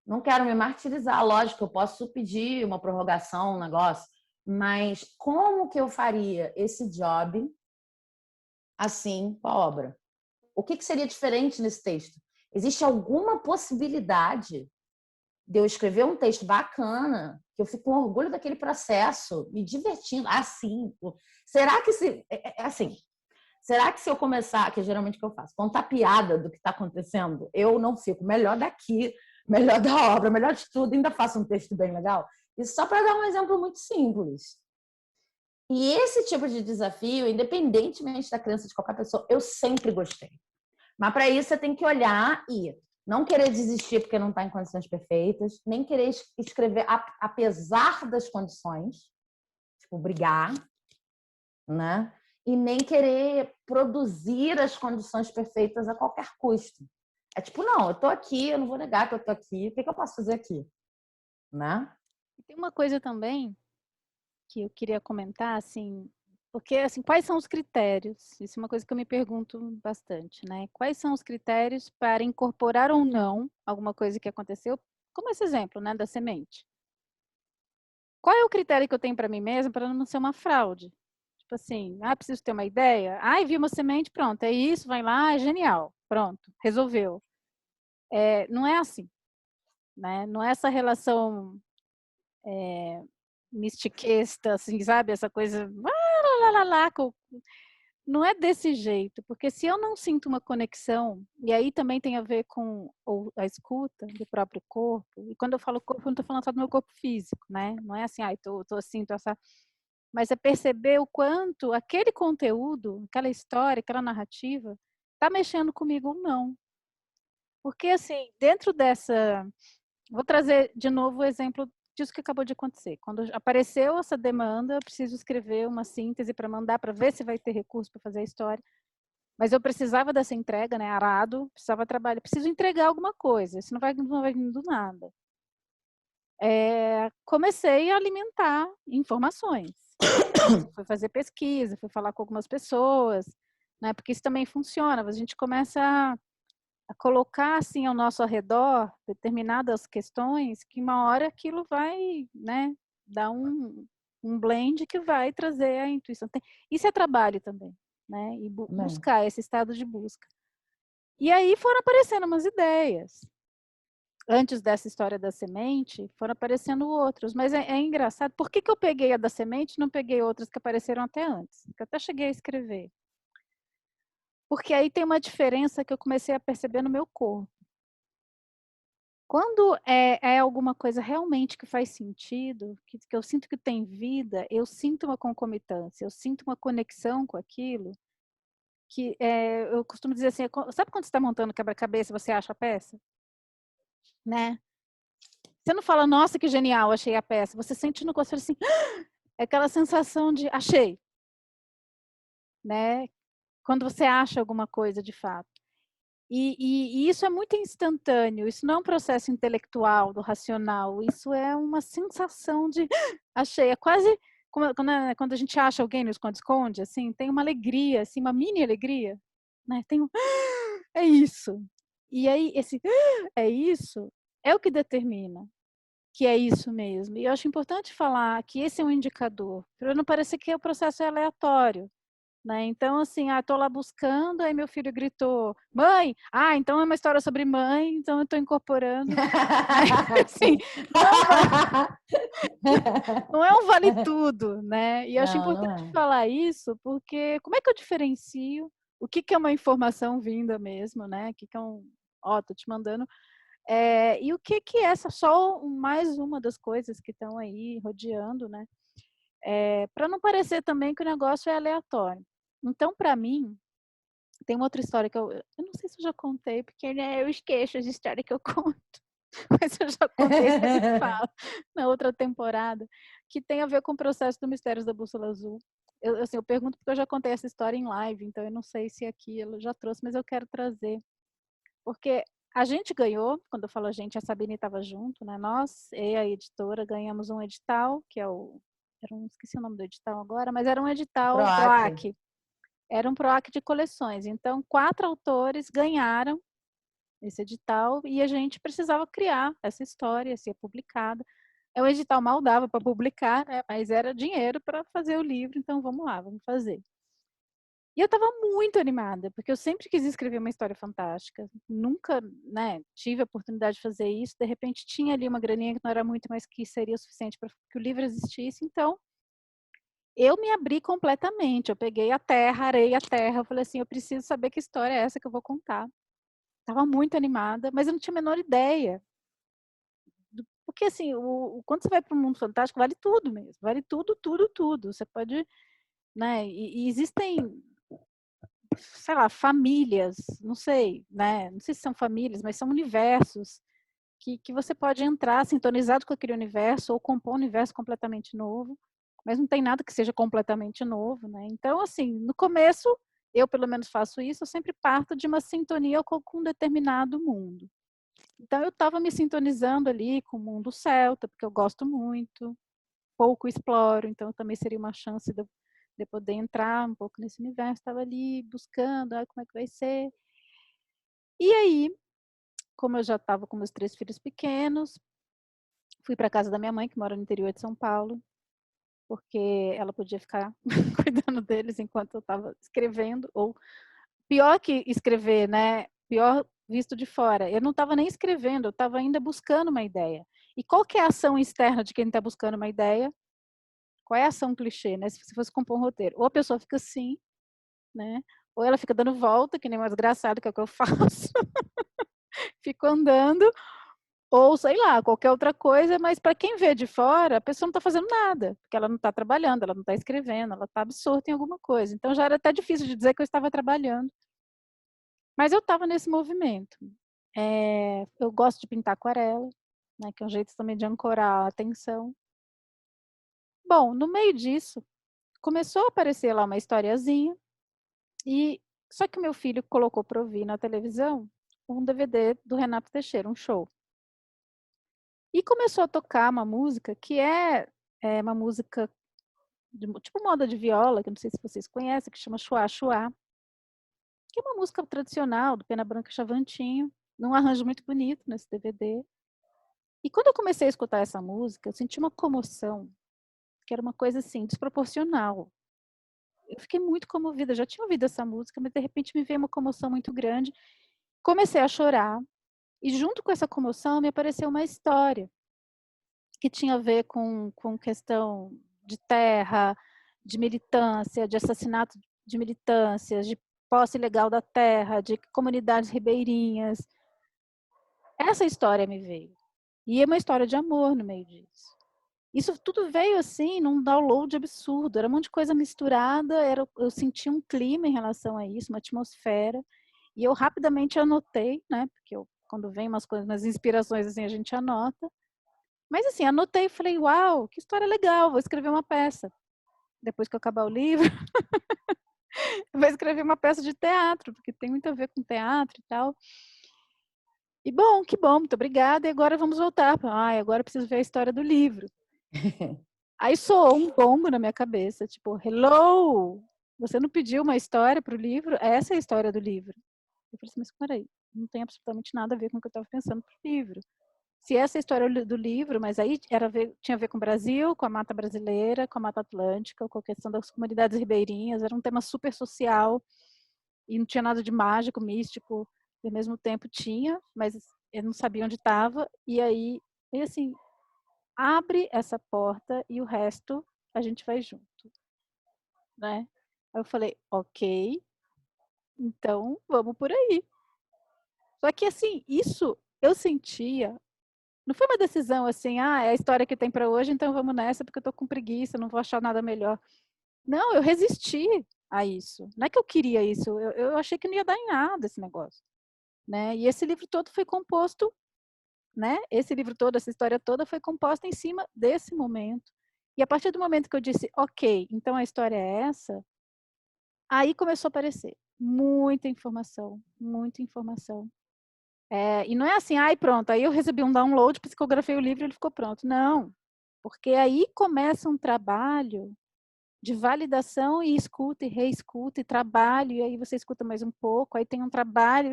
não quero me martirizar. Lógico, eu posso pedir uma prorrogação, um negócio, mas como que eu faria esse job assim com a obra? O que seria diferente nesse texto? Existe alguma possibilidade de eu escrever um texto bacana, que eu fico com orgulho daquele processo, me divertindo, assim? Será que assim, será que se eu começar, que é geralmente o que eu faço, contar piada do que está acontecendo, eu não fico melhor daqui, melhor da obra, melhor de tudo, ainda faço um texto bem legal? Isso só para dar um exemplo muito simples. E esse tipo de desafio, independentemente da crença de qualquer pessoa, eu sempre gostei. Mas para isso você tem que olhar e não querer desistir porque não está em condições perfeitas, nem querer escrever apesar das condições, tipo, brigar, né? E nem querer produzir as condições perfeitas a qualquer custo. É tipo, não, eu tô aqui, eu não vou negar que eu tô aqui, o que eu posso fazer aqui? Né? E tem uma coisa também que eu queria comentar, assim, porque, assim, quais são os critérios? Isso é uma coisa que eu me pergunto bastante, né? Quais são os critérios para incorporar ou não alguma coisa que aconteceu, como esse exemplo, né, da semente? Qual é o critério que eu tenho para mim mesma para não ser uma fraude? Tipo assim, preciso ter uma ideia? Vi uma semente, pronto, é isso, vai lá, é genial, pronto, resolveu. Não é assim, né? Não é essa relação mistiquesta, assim, sabe? Essa coisa, não é desse jeito, porque se eu não sinto uma conexão, e aí também tem a ver com a escuta do próprio corpo, e quando eu falo corpo, eu não estou falando só do meu corpo físico, né? Não é assim, tô assim, tô essa... Mas é perceber o quanto aquele conteúdo, aquela história, aquela narrativa, está mexendo comigo ou não. Porque, assim, dentro dessa... Vou trazer de novo o exemplo disso que acabou de acontecer. Quando apareceu essa demanda, eu preciso escrever uma síntese para mandar, para ver se vai ter recurso para fazer a história. Mas eu precisava dessa entrega, né? Arado, precisava trabalhar, preciso entregar alguma coisa, isso não vai vir do nada. Comecei a alimentar informações. Fui fazer pesquisa, fui falar com algumas pessoas, né? Porque isso também funciona. A gente começa a colocar assim ao nosso redor determinadas questões que uma hora aquilo vai, né, dar um blend que vai trazer a intuição. Isso é trabalho também, né? E buscar esse estado de busca. E aí foram aparecendo umas ideias. Antes dessa história da semente, foram aparecendo outros. Mas é engraçado. Por que eu peguei a da semente e não peguei outras que apareceram até antes? Que eu até cheguei a escrever. Porque aí tem uma diferença que eu comecei a perceber no meu corpo. Quando é alguma coisa realmente que faz sentido, que eu sinto que tem vida, eu sinto uma concomitância, eu sinto uma conexão com aquilo, que eu costumo dizer assim, sabe quando você está montando quebra-cabeça e você acha a peça? Né? Você não fala, nossa, que genial, achei a peça. Você sente no corpo assim, é aquela sensação de achei. Né? Quando você acha alguma coisa de fato. E isso é muito instantâneo, isso não é um processo intelectual, do racional, isso é uma sensação de achei, é quase quando a gente acha alguém no esconde-esconde, assim, tem uma alegria, assim, uma mini alegria, né? Tem é isso. E aí, esse é isso, é o que determina que é isso mesmo. E eu acho importante falar que esse é um indicador, para não parecer que o processo é aleatório. Né? Então, assim, tô lá buscando, aí meu filho gritou, mãe, então é uma história sobre mãe, então eu estou incorporando. Assim, não é um vale tudo, né? E eu acho importante falar isso, porque como é que eu diferencio o que é uma informação vinda mesmo, né? O que é tô te mandando. E o que que é essa só mais uma das coisas que estão aí rodeando, né? Para não parecer também que o negócio é aleatório. Então, para mim, tem uma outra história que eu não sei se eu já contei, porque né, eu esqueço as histórias que eu conto, mas eu já contei, sempre falo, na outra temporada, que tem a ver com o processo do Mistérios da Bússola Azul. Eu pergunto porque eu já contei essa história em live, então eu não sei se aqui eu já trouxe, mas eu quero trazer. Porque a gente ganhou, quando eu falo a gente, a Sabine estava junto, né? Nós e a editora ganhamos um edital, que é esqueci o nome do edital agora, mas era um edital PROAC. PROAC. Era um PROAC de coleções. Então, 4 autores ganharam esse edital e a gente precisava criar essa história, ser publicada. O edital mal dava para publicar, né? Mas era dinheiro para fazer o livro, então vamos lá, vamos fazer. E eu estava muito animada, porque eu sempre quis escrever uma história fantástica. Nunca, né, tive a oportunidade de fazer isso. De repente tinha ali uma graninha que não era muito, mas que seria o suficiente para que o livro existisse. Então, eu me abri completamente. Eu peguei a terra, arei a terra. Eu falei assim, eu preciso saber que história é essa que eu vou contar. Estava muito animada, mas eu não tinha a menor ideia. Porque assim, quando você vai para o mundo fantástico, vale tudo mesmo. Vale tudo, tudo, tudo. Você pode, né? E existem, sei lá, famílias, não sei, né? Não sei se são famílias, mas são universos que você pode entrar sintonizado com aquele universo ou compor um universo completamente novo, mas não tem nada que seja completamente novo, né? Então, assim, no começo, eu pelo menos faço isso, eu sempre parto de uma sintonia com um determinado mundo. Então, eu estava me sintonizando ali com o mundo celta, porque eu gosto muito, pouco exploro, então também seria uma chance de poder entrar um pouco nesse universo. Estava ali buscando, como é que vai ser. E aí, como eu já estava com meus 3 filhos pequenos, fui para a casa da minha mãe, que mora no interior de São Paulo, porque ela podia ficar cuidando deles enquanto eu estava escrevendo, ou pior que escrever, né? Pior visto de fora. Eu não estava nem escrevendo, eu estava ainda buscando uma ideia. E qual que é a ação externa de quem está buscando uma ideia? Qual é a ação clichê, né? Se você fosse compor um roteiro. Ou a pessoa fica assim, né? Ou ela fica dando volta, que nem mais desgraçado, que é o que eu faço. Fico andando, ou sei lá, qualquer outra coisa, mas para quem vê de fora, a pessoa não está fazendo nada, porque ela não está trabalhando, ela não está escrevendo, ela está absorta em alguma coisa. Então já era até difícil de dizer que eu estava trabalhando. Mas eu estava nesse movimento. Eu gosto de pintar aquarela, né, que é um jeito também de ancorar a atenção. Bom, no meio disso, começou a aparecer lá uma historiazinha, e só que o meu filho colocou para ouvir na televisão um DVD do Renato Teixeira, um show. E começou a tocar uma música que é uma música tipo moda de viola, que não sei se vocês conhecem, que chama Chuá Chuá, que é uma música tradicional do Pena Branca e Xavantinho, num arranjo muito bonito nesse DVD. E quando eu comecei a escutar essa música, eu senti uma comoção, que era uma coisa assim, desproporcional. Eu fiquei muito comovida, já tinha ouvido essa música, mas de repente me veio uma comoção muito grande. Comecei a chorar, e junto com essa comoção me apareceu uma história que tinha a ver com questão de terra, de militância, de assassinato de militâncias, de posse ilegal da terra, de comunidades ribeirinhas. Essa história me veio. E é uma história de amor no meio disso. Isso tudo veio assim, num download absurdo. Era um monte de coisa misturada, eu senti um clima em relação a isso, uma atmosfera. E eu rapidamente anotei, né? Porque quando vem umas coisas, umas inspirações assim, a gente anota. Mas assim, anotei e falei, uau, que história legal, vou escrever uma peça. Depois que eu acabar o livro, eu vou escrever uma peça de teatro, porque tem muito a ver com teatro e tal. E bom, que bom, muito obrigada. E agora vamos voltar. Agora eu preciso ver a história do livro. Aí soou um gongo na minha cabeça, tipo, hello, você não pediu uma história para o livro? Essa é a história do livro. Eu falei assim, mas peraí, não tem absolutamente nada a ver com o que eu estava pensando para o livro. Se essa é a história do livro, mas aí tinha a ver com o Brasil, com a mata brasileira, com a mata atlântica, com a questão das comunidades ribeirinhas, era um tema super social e não tinha nada de mágico, místico, e ao mesmo tempo tinha, mas eu não sabia onde estava, e aí, assim, abre essa porta e o resto a gente vai junto, né? Aí eu falei, ok, então vamos por aí. Só que assim, isso eu sentia, não foi uma decisão assim, é a história que tem para hoje, então vamos nessa porque eu tô com preguiça, não vou achar nada melhor. Não, eu resisti a isso. Não é que eu queria isso, eu achei que não ia dar em nada esse negócio, né? E esse livro todo foi composto, né? Esse livro todo, essa história toda foi composta em cima desse momento. E a partir do momento que eu disse, ok, então a história é essa, aí começou a aparecer muita informação, muita informação. E não é assim, ai pronto, aí eu recebi um download, psicografei o livro e ele ficou pronto. Não, porque aí começa um trabalho de validação e escuta e reescuta e trabalho, e aí você escuta mais um pouco, aí tem um trabalho.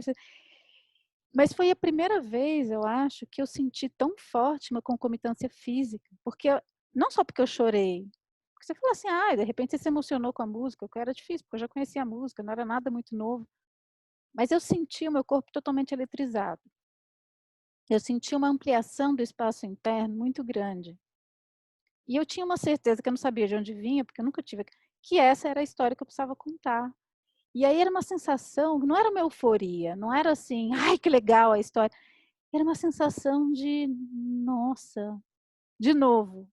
Mas foi a primeira vez, eu acho, que eu senti tão forte uma concomitância física, porque não só porque eu chorei, porque você falou assim, de repente você se emocionou com a música, o que era difícil, porque eu já conhecia a música, não era nada muito novo, mas eu senti o meu corpo totalmente eletrizado. Eu senti uma ampliação do espaço interno muito grande. E eu tinha uma certeza que eu não sabia de onde vinha, porque eu nunca tive, que essa era a história que eu precisava contar. E aí era uma sensação, não era uma euforia, não era assim, ai que legal a história. Era uma sensação de, nossa, de novo.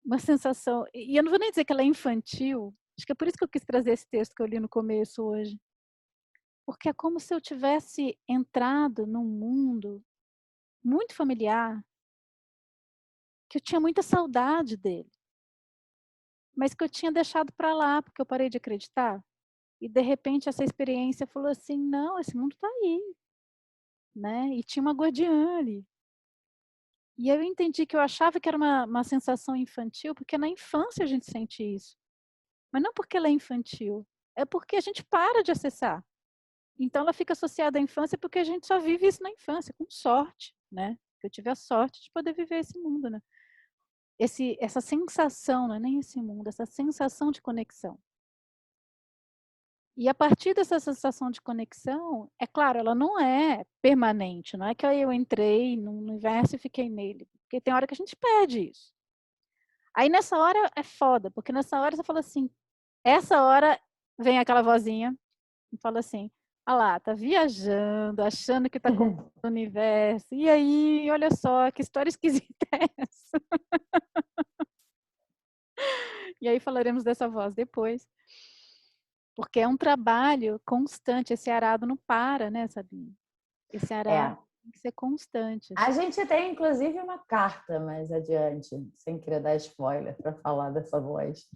Uma sensação, e eu não vou nem dizer que ela é infantil, acho que é por isso que eu quis trazer esse texto que eu li no começo hoje. Porque é como se eu tivesse entrado num mundo muito familiar, que eu tinha muita saudade dele, mas que eu tinha deixado para lá, porque eu parei de acreditar. E de repente essa experiência falou assim, não, esse mundo está aí, né? E tinha uma guardiã ali. E eu entendi que eu achava que era uma sensação infantil, porque na infância a gente sente isso. Mas não porque ela é infantil, é porque a gente para de acessar. Então ela fica associada à infância porque a gente só vive isso na infância, com sorte, né? Eu tive a sorte de poder viver esse mundo, né? Essa sensação, não é nem esse mundo, essa sensação de conexão. E a partir dessa sensação de conexão, é claro, ela não é permanente, não é que eu entrei no universo e fiquei nele, porque tem hora que a gente perde isso. Aí nessa hora é foda, porque nessa hora você fala assim, essa hora vem aquela vozinha e fala assim, ah lá, tá viajando, achando que tá com o universo, e aí, olha só, que história esquisita é essa? E aí falaremos dessa voz depois. Porque é um trabalho constante, esse arado não para, né, Sabine? Esse arado tem que ser constante. A gente tem, inclusive, uma carta mais adiante, sem querer dar spoiler, para falar dessa voz.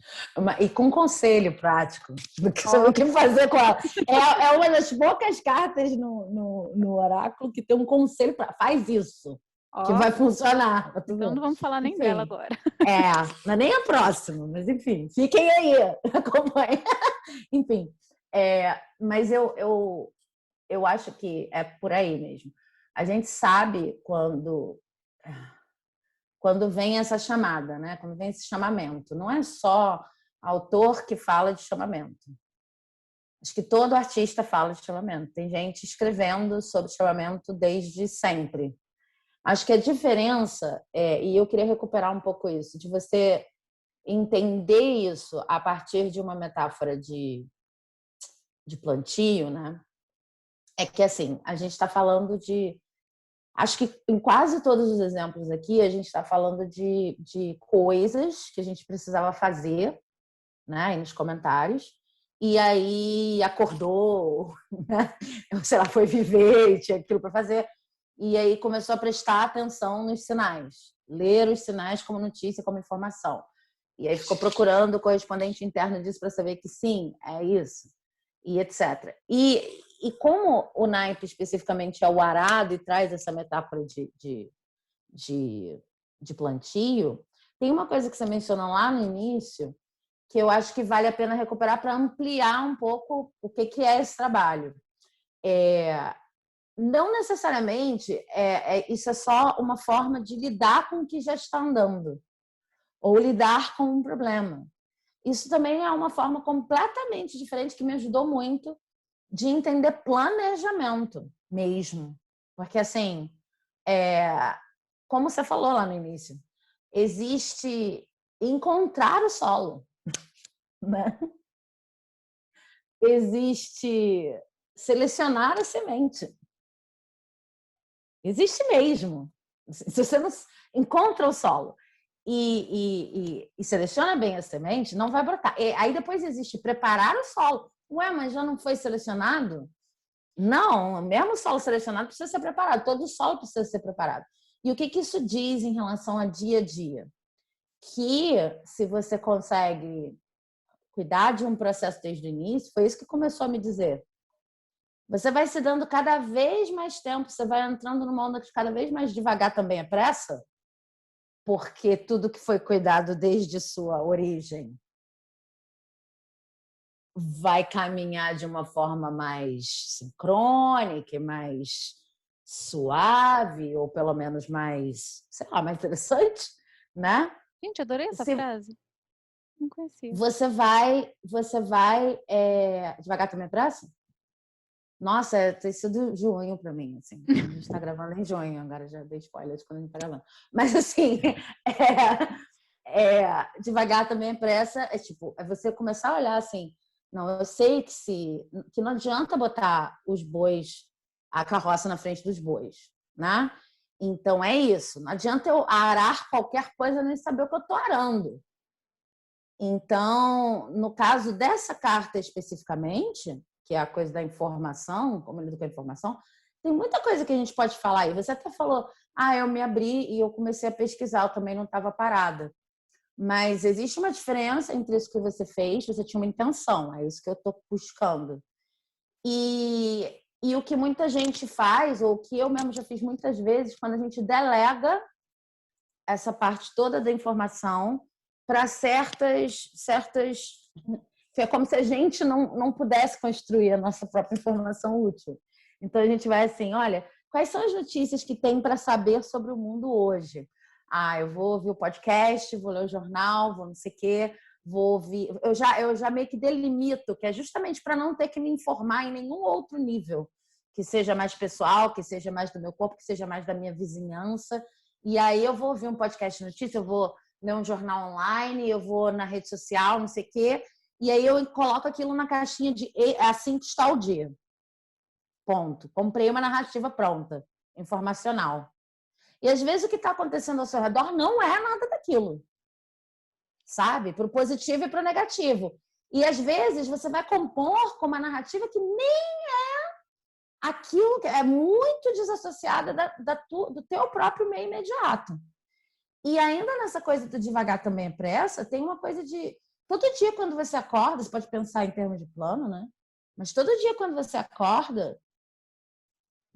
E com conselho prático do que saber o que fazer com ela. É uma das poucas cartas no oráculo que tem um conselho para faz isso, que vai funcionar. Então não vamos falar nem dela agora. Não é nem a próxima, mas enfim, fiquem aí, acompanhem. Enfim, mas eu acho que é por aí mesmo. A gente sabe quando vem essa chamada, né? Quando vem esse chamamento. Não é só autor que fala de chamamento. Acho que todo artista fala de chamamento. Tem gente escrevendo sobre chamamento desde sempre. Acho que a diferença, e eu queria recuperar um pouco isso, de você entender isso a partir de uma metáfora de plantio, né? É que, assim, a gente está falando de... Acho que em quase todos os exemplos aqui, a gente está falando de coisas que a gente precisava fazer, né? Aí nos comentários. E aí acordou, né? Sei lá, foi viver e tinha aquilo para fazer. E aí começou a prestar atenção nos sinais. Ler os sinais como notícia, como informação. E aí ficou procurando o correspondente interno disso para saber que sim, é isso. E etc. E como o naipe especificamente é o arado e traz essa metáfora de plantio, tem uma coisa que você mencionou lá no início que eu acho que vale a pena recuperar para ampliar um pouco o que é esse trabalho. Não necessariamente isso é só uma forma de lidar com o que já está andando ou lidar com um problema. Isso também é uma forma completamente diferente que me ajudou muito de entender planejamento mesmo. Porque, assim, como você falou lá no início, existe encontrar o solo, né? Existe selecionar a semente. Existe mesmo. Se você não encontra o solo e seleciona bem a semente, não vai brotar. E aí depois existe preparar o solo. Ué, mas já não foi selecionado? Não, mesmo o solo selecionado precisa ser preparado. Todo solo precisa ser preparado. E o que isso diz em relação a dia a dia? Que se você consegue cuidar de um processo desde o início, foi isso que começou a me dizer. Você vai se dando cada vez mais tempo, você vai entrando numa onda que cada vez mais devagar também é pressa, porque tudo que foi cuidado desde sua origem vai caminhar de uma forma mais sincrônica, mais suave, ou pelo menos mais, sei lá, mais interessante, né? Gente, adorei essa frase. Não conhecia. Você vai devagar também é pressa? Nossa, tem sido junho para mim, assim. A gente está gravando em junho, agora já dei spoiler de quando a gente está gravando. Mas, assim, devagar também é pressa. É tipo, é você começar a olhar assim, não, eu sei que não adianta botar os bois, a carroça na frente dos bois, né? Então, é isso. Não adianta eu arar qualquer coisa nem saber o que eu estou arando. Então, no caso dessa carta especificamente, que é a coisa da informação, como ele lido com a informação, tem muita coisa que a gente pode falar. E você até falou, eu me abri e eu comecei a pesquisar, eu também não estava parada. Mas existe uma diferença entre isso que você fez, você tinha uma intenção, é isso que eu estou buscando. E o que muita gente faz, ou o que eu mesmo já fiz muitas vezes, quando a gente delega essa parte toda da informação para certas. É como se a gente não pudesse construir a nossa própria informação útil. Então a gente vai assim, olha, quais são as notícias que tem para saber sobre o mundo hoje? Eu vou ouvir o podcast, vou ler o jornal, vou não sei o quê, vou ouvir. Eu já meio que delimito, que é justamente para não ter que me informar em nenhum outro nível, que seja mais pessoal, que seja mais do meu corpo, que seja mais da minha vizinhança. E aí eu vou ouvir um podcast de notícia, eu vou ler um jornal online, eu vou na rede social, não sei o quê, e aí eu coloco aquilo na caixinha de assim que está o dia. Ponto. Comprei uma narrativa pronta, informacional. E às vezes o que está acontecendo ao seu redor não é nada daquilo. Sabe? Para o positivo e para o negativo. E às vezes você vai compor com uma narrativa que nem é aquilo que é muito desassociada do teu próprio meio imediato. E ainda nessa coisa do devagar também é pressa, tem uma coisa de... Todo dia quando você acorda, você pode pensar em termos de plano, né? Mas todo dia quando você acorda,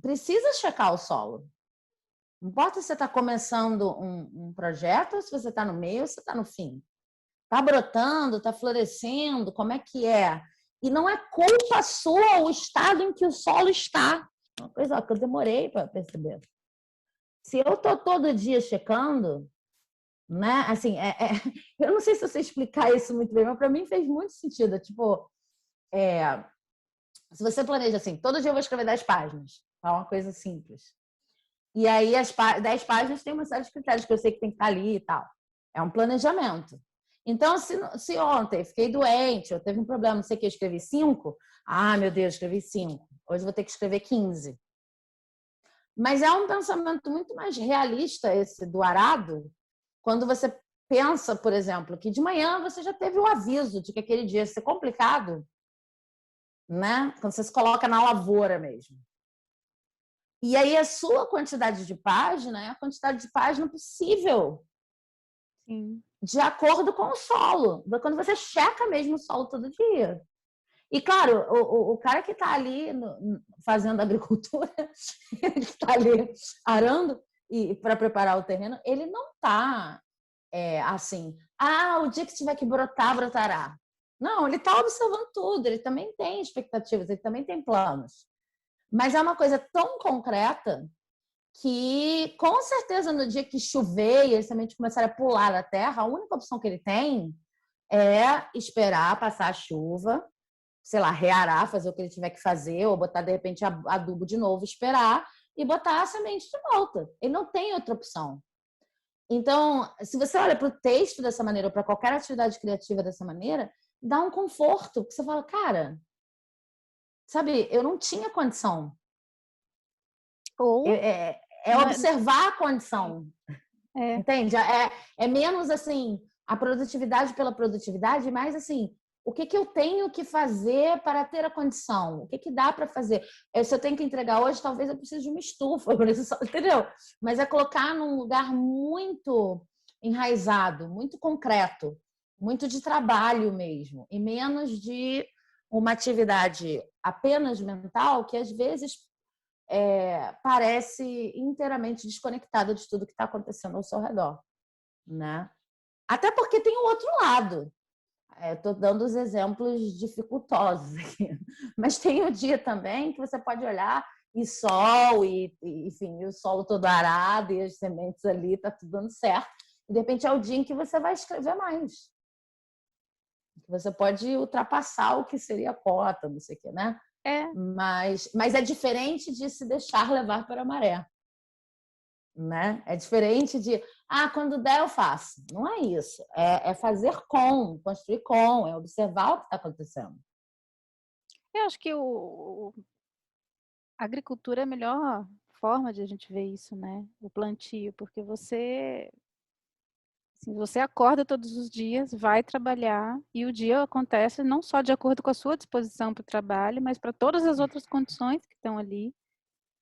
precisa checar o solo. Não importa se você está começando um projeto, ou se você está no meio, ou se você está no fim. Está brotando, está florescendo, como é que é? E não é culpa sua o estado em que o solo está. Uma coisa que eu demorei para perceber. Se eu estou todo dia checando, né? Assim, eu não sei se eu sei explicar isso muito bem, mas para mim fez muito sentido. Tipo, se você planeja assim, todo dia eu vou escrever 10 páginas, é uma coisa simples. E aí as 10 páginas tem uma série de critérios que eu sei que tem que estar ali e tal. É um planejamento. Então, se ontem fiquei doente, eu teve um problema, não sei o que, eu escrevi 5, meu Deus, escrevi 5. Hoje eu vou ter que escrever 15. Mas é um pensamento muito mais realista esse do arado, quando você pensa, por exemplo, que de manhã você já teve o aviso de que aquele dia ia ser complicado, né? Quando você se coloca na lavoura mesmo. E aí a sua quantidade de página é a quantidade de página possível. Sim. De acordo com o solo. Quando você checa mesmo o solo todo dia. E, claro, o cara que está ali fazendo agricultura, que está ali arando para preparar o terreno, ele não está assim, o dia que tiver que brotar, brotará. Não, ele está observando tudo, ele também tem expectativas, ele também tem planos. Mas é uma coisa tão concreta que, com certeza, no dia que chover e eles também começarem a pular da terra, a única opção que ele tem é esperar passar a chuva, sei lá, rearar, fazer o que ele tiver que fazer, ou botar, de repente, adubo de novo, esperar e botar a semente de volta. Ele não tem outra opção. Então, se você olha para o texto dessa maneira, ou para qualquer atividade criativa dessa maneira, dá um conforto, porque você fala, cara, sabe, eu não tinha condição. Ou é observar a condição. Entende? É menos assim, a produtividade pela produtividade, mas assim, o que eu tenho que fazer para ter a condição? O que dá para fazer? Se eu tenho que entregar hoje, talvez eu precise de uma estufa, entendeu? Mas é colocar num lugar muito enraizado, muito concreto, muito de trabalho mesmo, e menos de uma atividade apenas mental, que às vezes parece inteiramente desconectada de tudo que está acontecendo ao seu redor, né? Até porque tem o outro lado. Estou dando os exemplos dificultosos aqui, mas tem o dia também que você pode olhar e sol, enfim, o solo todo arado e as sementes ali, está tudo dando certo. E de repente é o dia em que você vai escrever mais. Você pode ultrapassar o que seria a cota, não sei o quê, né? Mas é diferente de se deixar levar pela maré. Né? É diferente de, quando der eu faço. Não é isso. É fazer construir é observar o que está acontecendo. Eu acho que a agricultura é a melhor forma de a gente ver isso, né? O plantio, porque você acorda todos os dias, vai trabalhar e o dia acontece não só de acordo com a sua disposição para o trabalho, mas para todas as outras condições que estão ali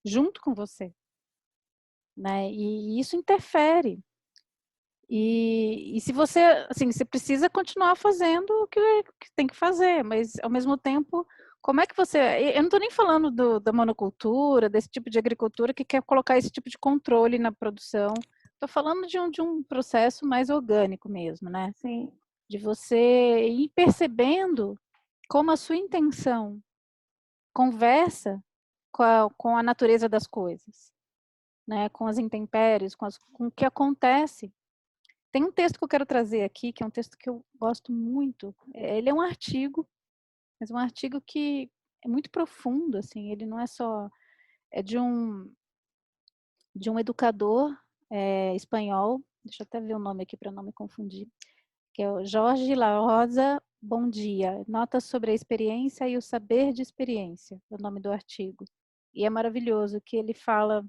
junto com você, né? E isso interfere. E se você, assim, você precisa continuar fazendo o que tem que fazer, mas ao mesmo tempo, como é que você... Eu não estou nem falando da monocultura, desse tipo de agricultura que quer colocar esse tipo de controle na produção. Estou falando de um processo mais orgânico mesmo, né? Sim. De você ir percebendo como a sua intenção conversa com a natureza das coisas, né? Com as intempéries, com o que acontece. Tem um texto que eu quero trazer aqui, que é um texto que eu gosto muito. Ele é um artigo, mas um artigo que é muito profundo, assim. Ele não é só... É de um educador espanhol, deixa eu até ver o nome aqui para não me confundir, que é o Jorge La Rosa Bom Dia, Notas sobre a Experiência e o Saber de Experiência, é o nome do artigo. E é maravilhoso que ele fala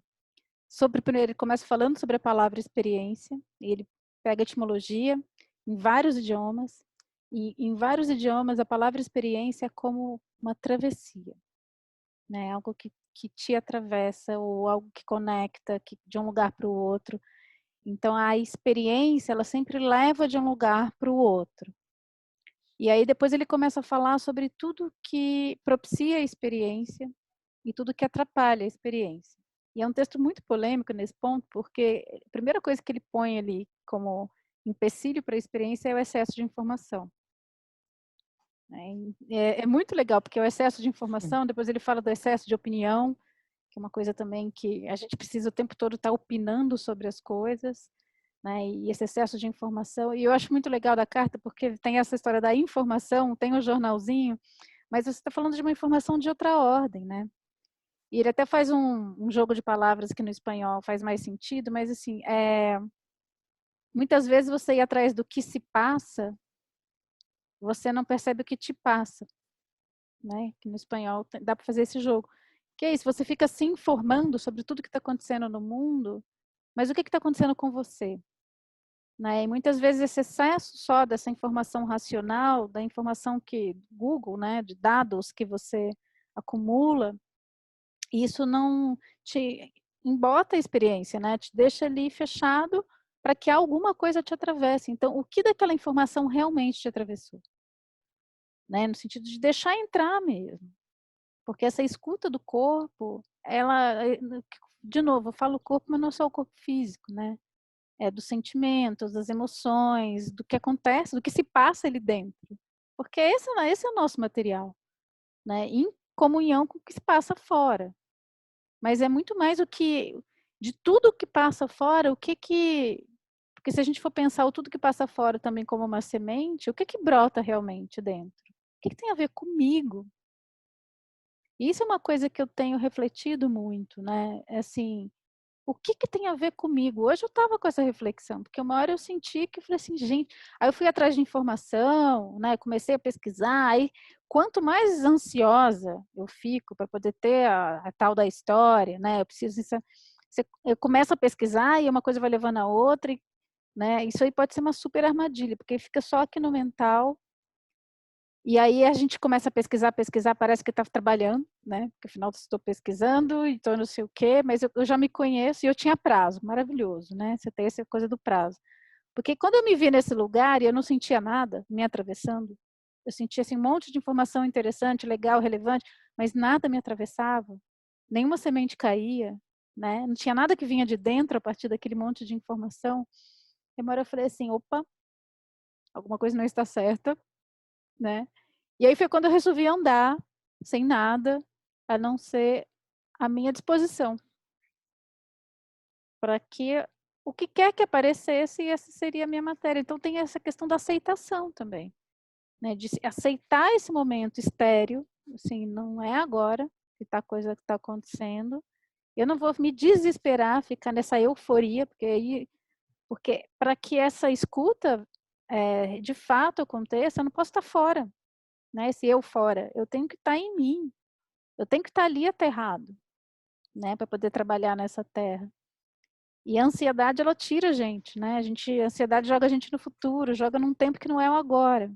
sobre... Primeiro, ele começa falando sobre a palavra experiência, e ele pega a etimologia em vários idiomas, e em vários idiomas a palavra experiência é como uma travessia, né? Algo que te atravessa, ou algo que conecta de um lugar para o outro. Então, a experiência, ela sempre leva de um lugar para o outro. E aí, depois ele começa a falar sobre tudo que propicia a experiência e tudo que atrapalha a experiência. E é um texto muito polêmico nesse ponto, porque a primeira coisa que ele põe ali como empecilho para a experiência é o excesso de informação. É muito legal, porque o excesso de informação, depois ele fala do excesso de opinião, que é uma coisa também que a gente precisa o tempo todo estar opinando sobre as coisas, né? E esse excesso de informação. E eu acho muito legal da carta, porque tem essa história da informação, tem o jornalzinho, mas você está falando de uma informação de outra ordem, né? E ele até faz um jogo de palavras que no espanhol faz mais sentido, mas assim, muitas vezes você ir atrás do que se passa, você não percebe o que te passa, né? Que no espanhol dá para fazer esse jogo. Que é isso, você fica se informando sobre tudo que está acontecendo no mundo, mas o que está acontecendo com você? Né? E muitas vezes esse excesso só dessa informação racional, da informação que Google, né, de dados que você acumula, isso não te embota a experiência, né? Te deixa ali fechado para que alguma coisa te atravesse. Então, o que daquela informação realmente te atravessou? Né? No sentido de deixar entrar mesmo. Porque essa escuta do corpo, ela, de novo, eu falo corpo, mas não só o corpo físico, né? É dos sentimentos, das emoções, do que acontece, do que se passa ali dentro. Porque esse é o nosso material, né? Em comunhão com o que se passa fora. Mas é muito mais de tudo que passa fora, porque se a gente for pensar o tudo que passa fora também como uma semente, o que brota realmente dentro? O que tem a ver comigo? E isso é uma coisa que eu tenho refletido muito, né? Assim, o que tem a ver comigo? Hoje eu estava com essa reflexão, porque uma hora eu senti que eu falei assim, gente, aí eu fui atrás de informação, né? Comecei a pesquisar, aí quanto mais ansiosa eu fico para poder ter a tal da história, né? Eu preciso eu começo a pesquisar e uma coisa vai levando a outra, né? Isso aí pode ser uma super armadilha, porque fica só aqui no mental. E aí a gente começa a pesquisar, parece que está trabalhando, né? Porque afinal estou pesquisando, então não sei o quê, mas eu já me conheço e eu tinha prazo, maravilhoso, né? Você tem essa coisa do prazo. Porque quando eu me vi nesse lugar e eu não sentia nada me atravessando, eu sentia assim, um monte de informação interessante, legal, relevante, mas nada me atravessava, nenhuma semente caía, né? Não tinha nada que vinha de dentro a partir daquele monte de informação. E uma hora eu falei assim, opa, alguma coisa não está certa, né? E aí foi quando eu resolvi andar sem nada, a não ser a minha disposição, para que o que quer que aparecesse, essa seria a minha matéria. Então tem essa questão da aceitação também, né? De aceitar esse momento estéril, assim, não é agora que tá a coisa que está acontecendo. Eu não vou me desesperar, ficar nessa euforia, porque para que essa escuta de fato aconteça, eu não posso estar fora, né? Esse eu fora, eu tenho que estar em mim, eu tenho que estar ali aterrado, né? Para poder trabalhar nessa terra. E a ansiedade, ela tira a gente, né? A ansiedade joga a gente no futuro, joga num tempo que não é o agora.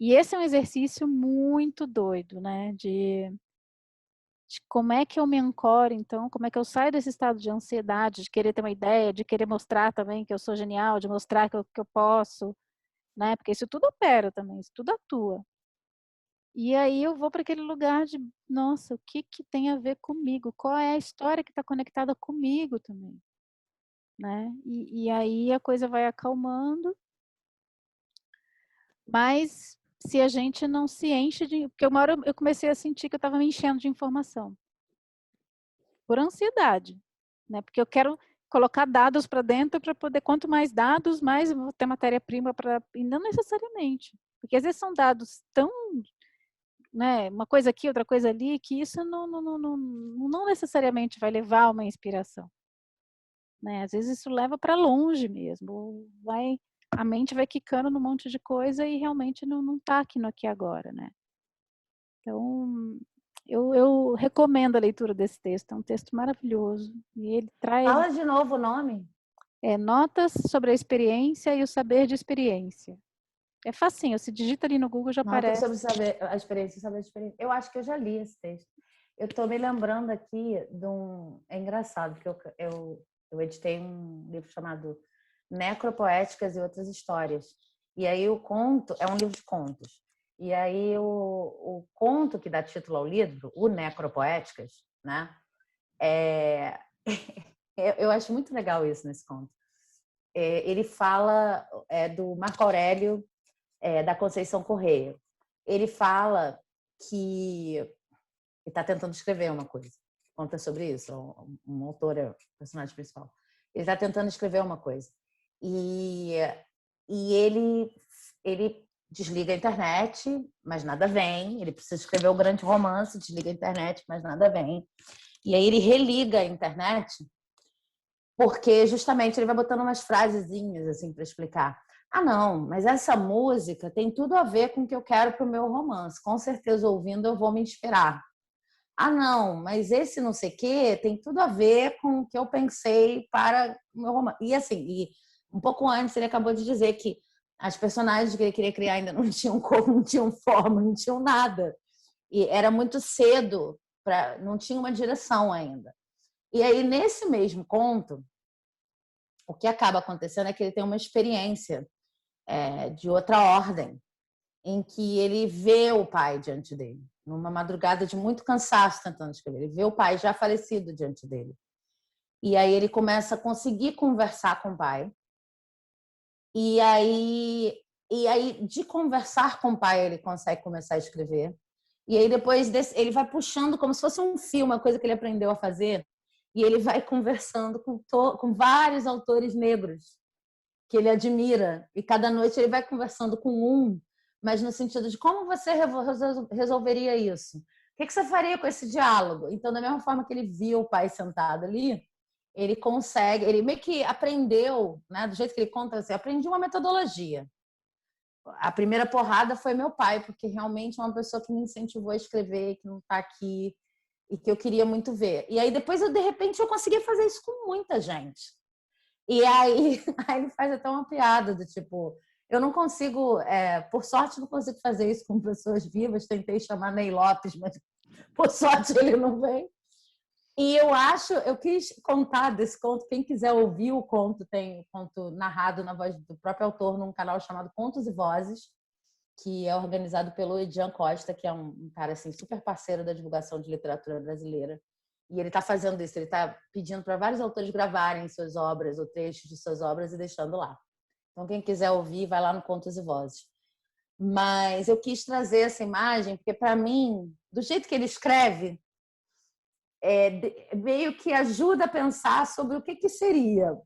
E esse é um exercício muito doido, né? De como é que eu me ancoro, então, como é que eu saio desse estado de ansiedade, de querer ter uma ideia, de querer mostrar também que eu sou genial, de mostrar que eu posso, né? Porque isso tudo opera também, isso tudo atua. E aí eu vou para aquele lugar de, nossa, o que que tem a ver comigo? Qual é a história que está conectada comigo também, né? E aí a coisa vai acalmando, mas se a gente não se enche de... Porque uma hora eu comecei a sentir que eu estava me enchendo de informação. Por ansiedade, né? Porque eu quero colocar dados para dentro para poder, quanto mais dados, mais eu vou ter matéria-prima para... E não necessariamente. Porque às vezes são dados tão, né, uma coisa aqui, outra coisa ali, que isso não necessariamente vai levar a uma inspiração, né? Às vezes isso leva para longe mesmo, a mente vai quicando num monte de coisa e realmente não está aqui no aqui e agora, né? Então, eu recomendo a leitura desse texto, é um texto maravilhoso, e ele traz Fala de novo o nome. notas sobre a experiência e o saber de experiência. É facinho, se digita ali no Google já Notas aparece. sobre saber, a experiência, saber a experiência. Eu acho que eu já li esse texto. Eu estou me lembrando aqui de um... É engraçado, porque eu editei um livro chamado Necropoéticas e Outras Histórias. E aí o conto... É um livro de contos. E aí o conto que dá título ao livro, o Necropoéticas, né? Eu acho muito legal isso nesse conto. Ele fala do Marco Aurélio da Conceição Correia. Ele fala que ele está tentando escrever uma coisa. Conta sobre isso. Um autor é o personagem principal. Ele está tentando escrever uma coisa. E ele desliga a internet, mas nada vem. Ele precisa escrever o grande romance, desliga a internet, mas nada vem. E aí ele religa a internet, porque justamente ele vai botando umas frasezinhas assim para explicar. Ah, não, mas essa música tem tudo a ver com o que eu quero para o meu romance. Com certeza, ouvindo, eu vou me inspirar. Ah, não, mas esse não sei o quê tem tudo a ver com o que eu pensei para o meu romance. E assim, um pouco antes ele acabou de dizer que as personagens que ele queria criar ainda não tinham cor, não tinham forma, não tinham nada. E era muito cedo, não tinha uma direção ainda. E aí, nesse mesmo conto, o que acaba acontecendo é que ele tem uma experiência de outra ordem, em que ele vê o pai diante dele, numa madrugada de muito cansaço tentando escrever. Ele vê o pai já falecido diante dele. E aí ele começa a conseguir conversar com o pai. E aí de conversar com o pai, ele consegue começar a escrever. E aí depois ele vai puxando como se fosse um filme, uma coisa que ele aprendeu a fazer. E ele vai conversando com vários autores negros que ele admira. E cada noite ele vai conversando com um, mas no sentido de como você resolveria isso? O que você faria com esse diálogo? Então, da mesma forma que ele viu o pai sentado ali, ele consegue, ele meio que aprendeu, né, do jeito que ele conta, assim, aprendi uma metodologia. A primeira porrada foi meu pai, porque realmente é uma pessoa que me incentivou a escrever, que não está aqui. e que eu queria muito ver. E aí depois, de repente, eu consegui fazer isso com muita gente. E aí, aí ele faz até uma piada do tipo, eu não consigo, por sorte, não consigo fazer isso com pessoas vivas. Tentei chamar Ney Lopes, mas por sorte ele não vem. E eu quis contar desse conto. Quem quiser ouvir o conto, tem o conto narrado na voz do próprio autor num canal chamado Contos e Vozes, que é organizado pelo Edian Costa, que é um cara assim, super parceiro da divulgação de literatura brasileira. E ele está fazendo isso, ele está pedindo para vários autores gravarem suas obras ou trechos de suas obras e deixando lá. Então, quem quiser ouvir, vai lá no Contos e Vozes. Mas eu quis trazer essa imagem, porque, para mim, do jeito que ele escreve, meio que ajuda a pensar sobre o que seria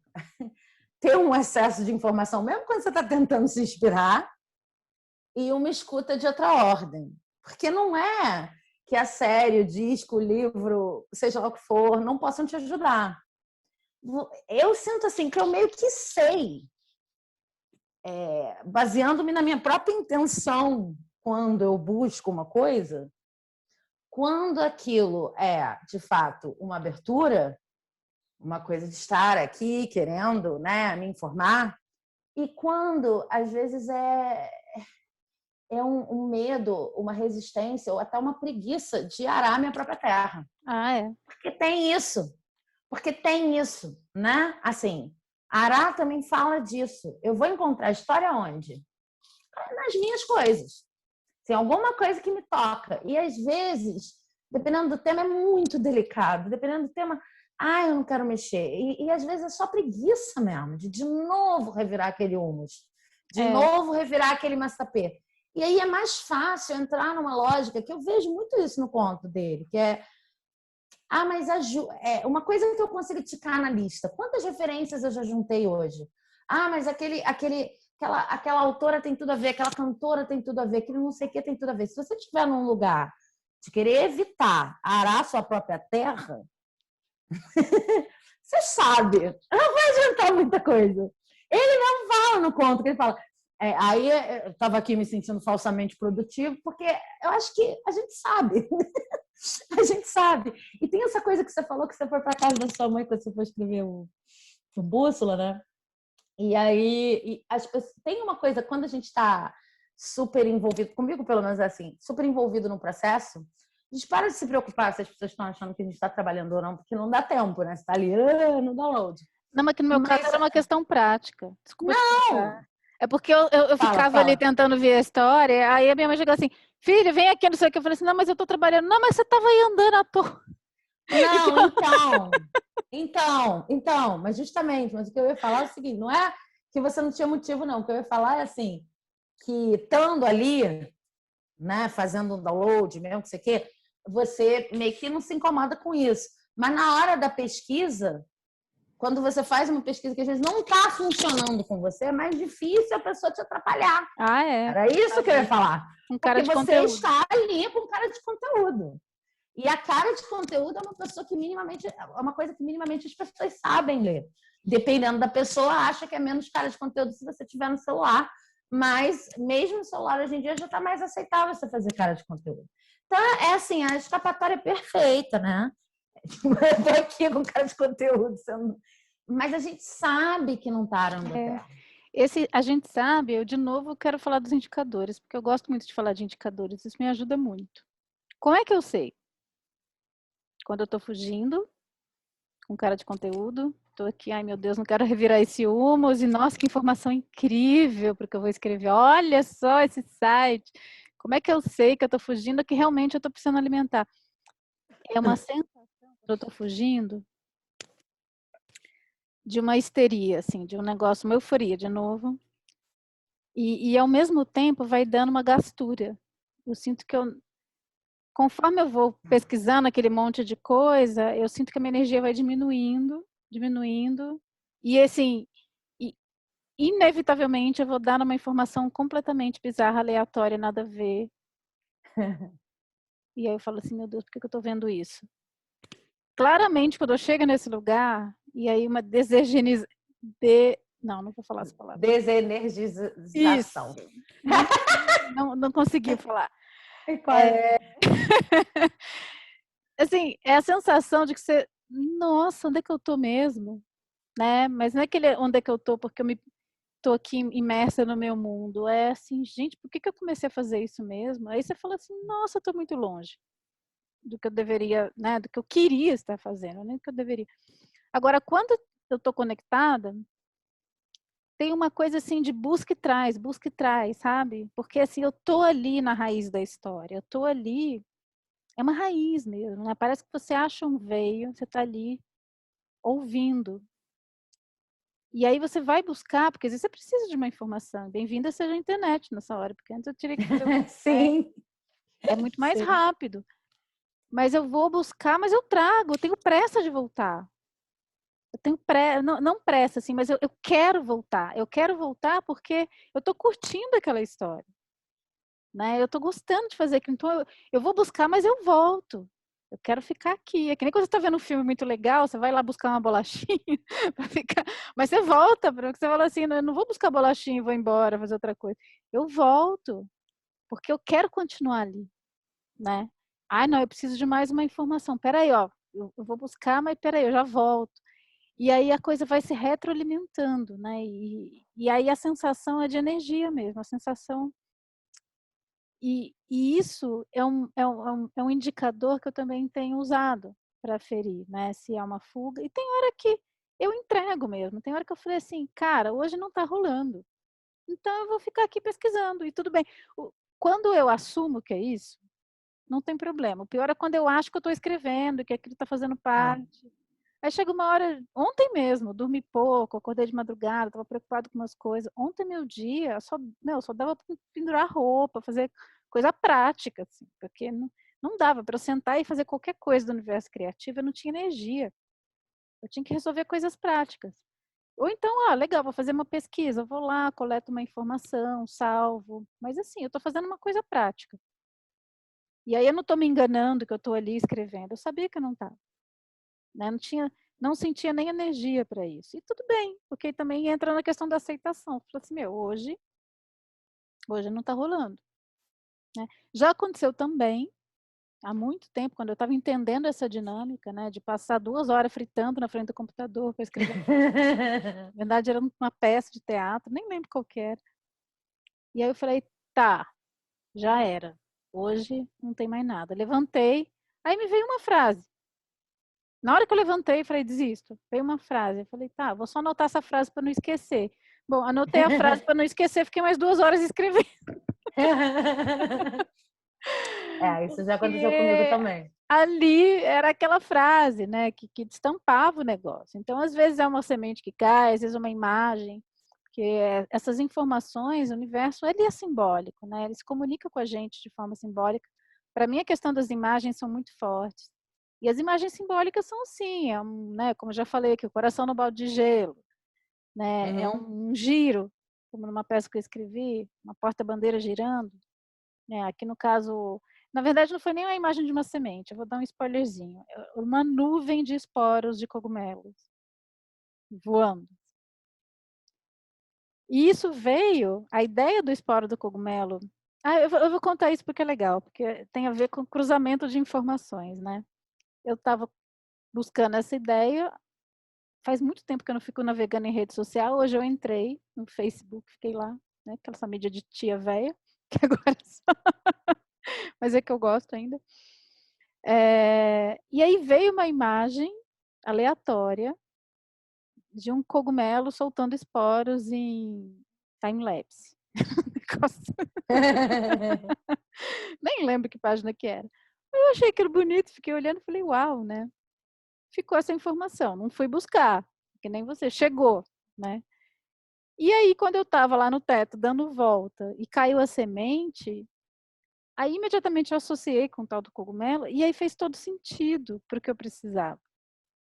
ter um excesso de informação, mesmo quando você está tentando se inspirar, e uma escuta de outra ordem. Porque não é que a série, o disco, o livro, seja lá o que for, não possam te ajudar. Eu sinto assim que eu meio que sei, baseando-me na minha própria intenção quando eu busco uma coisa, quando aquilo é, de fato, uma abertura, uma coisa de estar aqui querendo, né, me informar, e quando, às vezes, é um medo, uma resistência ou até uma preguiça de arar minha própria terra. Ah, é. Porque tem isso, né? Assim, arar também fala disso. Eu vou encontrar história onde? Nas minhas coisas. Tem alguma coisa que me toca. E às vezes, dependendo do tema, é muito delicado. Dependendo do tema, eu não quero mexer. E às vezes é só preguiça mesmo, de novo revirar aquele humus, de novo revirar aquele massapê. E aí é mais fácil entrar numa lógica, que eu vejo muito isso no conto dele, que mas uma coisa que eu consigo ticar na lista. Quantas referências eu já juntei hoje? Mas aquela autora tem tudo a ver, aquela cantora tem tudo a ver, aquele não sei o que tem tudo a ver. Se você estiver num lugar de querer evitar arar sua própria terra, você sabe, não vai adiantar muita coisa. Ele não fala no conto, que ele fala... aí eu estava aqui me sentindo falsamente produtivo, porque eu acho que a gente sabe. A gente sabe. E tem essa coisa que você falou, que você foi para casa da sua mãe quando você foi escrever o Bússola, né? E aí tem uma coisa, quando a gente está super envolvido, comigo pelo menos é assim, super envolvido no processo, a gente para de se preocupar se as pessoas estão achando que a gente está trabalhando ou não, porque não dá tempo, né? Você está ali no download. Não, mas que no meu caso era uma questão prática. Desculpa te contar. É porque eu ficava fala. ali tentando ver a história, aí a minha mãe chegou assim, filha, vem aqui, não sei o que. Eu falei assim, não, mas eu tô trabalhando. Não, mas você tava aí andando à toa. Não, então, mas justamente, mas o que eu ia falar é o seguinte, não é que você não tinha motivo, não. O que eu ia falar é assim, que estando ali, né, fazendo um download, mesmo que você queira, você meio que não se incomoda com isso. Mas na hora da pesquisa, quando você faz uma pesquisa que às vezes não está funcionando com você, é mais difícil a pessoa te atrapalhar. Era isso que eu ia falar. Porque você está ali com cara de conteúdo. E a cara de conteúdo é uma pessoa que minimamente, é uma coisa que minimamente as pessoas sabem ler. Dependendo da pessoa, acha que é menos cara de conteúdo se você tiver no celular. Mas mesmo no celular hoje em dia já está mais aceitável você fazer cara de conteúdo. Então, é assim, a escapatória é perfeita, né? Eu tô aqui com cara de conteúdo, mas a gente sabe que não está arando a terra. A gente sabe, eu de novo quero falar dos indicadores, porque eu gosto muito de falar de indicadores, isso me ajuda muito. Como é que eu sei? Quando eu tô fugindo, com cara de conteúdo, tô aqui, ai meu Deus, não quero revirar esse humus, e nossa, que informação incrível, porque eu vou escrever, olha só esse site. Como é que eu sei que eu tô fugindo, que realmente eu tô precisando alimentar? É uma sensação, quando eu tô fugindo, de uma histeria, assim, de um negócio, uma euforia, de novo. E ao mesmo tempo vai dando uma gastura. Eu sinto que conforme eu vou pesquisando aquele monte de coisa, eu sinto que a minha energia vai diminuindo. E assim, inevitavelmente eu vou dar uma informação completamente bizarra, aleatória, nada a ver. E aí eu falo assim, meu Deus, por que eu tô vendo isso? Claramente, quando eu chego nesse lugar, e aí uma não vou falar essa palavra. Desenergização. Não consegui falar. assim, é a sensação de que você, nossa, onde é que eu tô mesmo? Né? Mas não é aquele onde é que eu tô porque eu tô aqui imersa no meu mundo. É assim, gente, por que que eu comecei a fazer isso mesmo? Aí você fala assim, nossa, eu tô muito longe do que eu deveria, né? Do que eu queria estar fazendo, nem do que eu deveria. Agora, quando eu tô conectada, tem uma coisa assim de busca e traz, sabe? Porque assim, eu tô ali na raiz da história, eu tô ali, é uma raiz mesmo, né? Parece que você acha um veio, você tá ali ouvindo. E aí você vai buscar, porque às vezes você precisa de uma informação. Bem-vinda seja a internet nessa hora, porque antes eu teria que fazer, né? Sim, É muito mais sim. rápido. Mas eu vou buscar, mas eu trago, eu tenho pressa de voltar. Eu tenho não, não pressa, assim, mas eu quero voltar. Eu quero voltar porque eu estou curtindo aquela história. Né? Eu estou gostando de fazer aquilo. Então, eu vou buscar, mas eu volto. Eu quero ficar aqui. É que nem quando você está vendo um filme muito legal, você vai lá buscar uma bolachinha para ficar. Mas você volta, porque você fala assim: eu não vou buscar bolachinha e vou embora fazer outra coisa. Eu volto, porque eu quero continuar ali. Né? Ah, não, eu preciso de mais uma informação. Peraí, ó, eu vou buscar, mas peraí, eu já volto. E aí a coisa vai se retroalimentando, né? E aí a sensação é de energia mesmo, a sensação. E isso é um indicador que eu também tenho usado para aferir, né? Se é uma fuga. E tem hora que eu entrego mesmo, tem hora que eu falei assim, cara, hoje não está rolando. Então eu vou ficar aqui pesquisando e tudo bem. Quando eu assumo que é isso, não tem problema. O pior é quando eu acho que eu estou escrevendo, que aquilo está fazendo Ah. parte. Aí chega uma hora, ontem mesmo, dormi pouco, acordei de madrugada, estava preocupado com umas coisas. Ontem meu dia só dava para pendurar roupa, fazer coisa prática, assim, porque não dava para eu sentar e fazer qualquer coisa do universo criativo, eu não tinha energia. Eu tinha que resolver coisas práticas. Ou então, legal, vou fazer uma pesquisa, vou lá, coleto uma informação, salvo. Mas assim, eu estou fazendo uma coisa prática. E aí eu não estou me enganando que eu estou ali escrevendo. Eu sabia que eu não estava. Né? Não sentia nem energia para isso. E tudo bem, porque também entra na questão da aceitação. Falei assim, hoje não está rolando. Né? Já aconteceu também, há muito tempo, quando eu estava entendendo essa dinâmica, né, de passar 2 horas fritando na frente do computador para escrever. Na verdade, era uma peça de teatro, nem lembro qual que era. E aí eu falei, tá, já era. Hoje não tem mais nada. Levantei, aí me veio uma frase. Na hora que eu levantei, falei, desisto. Veio uma frase. Eu falei, tá, vou só anotar essa frase para não esquecer. Bom, anotei a frase para não esquecer, fiquei mais 2 horas escrevendo. Isso já aconteceu comigo Porque também. ali era aquela frase, né, que destampava o negócio. Então, às vezes é uma semente que cai, às vezes é uma imagem, que essas informações, o universo, ele é simbólico, né? Ele se comunica com a gente de forma simbólica. Para mim, a questão das imagens são muito fortes. E as imagens simbólicas são assim, né, como eu já falei aqui, o coração no balde de gelo, né, é Uhum. um giro, como numa peça que eu escrevi, uma porta-bandeira girando, né, aqui no caso, na verdade não foi nem uma imagem de uma semente, eu vou dar um spoilerzinho, uma nuvem de esporos de cogumelos voando. E isso veio, a ideia do esporo do cogumelo, eu vou contar isso porque é legal, porque tem a ver com cruzamento de informações, né. Eu estava buscando essa ideia, faz muito tempo que eu não fico navegando em rede social, hoje eu entrei no Facebook, fiquei lá, né, aquela mídia de tia velha, que agora mas é que eu gosto ainda. E aí veio uma imagem aleatória de um cogumelo soltando esporos em time-lapse. Nem lembro que página que era. Eu achei aquilo bonito, fiquei olhando e falei, uau, né? Ficou essa informação, não fui buscar, que nem você, chegou, né? E aí, quando eu estava lá no teto, dando volta, e caiu a semente, aí imediatamente eu associei com o tal do cogumelo, e aí fez todo sentido para o que eu precisava.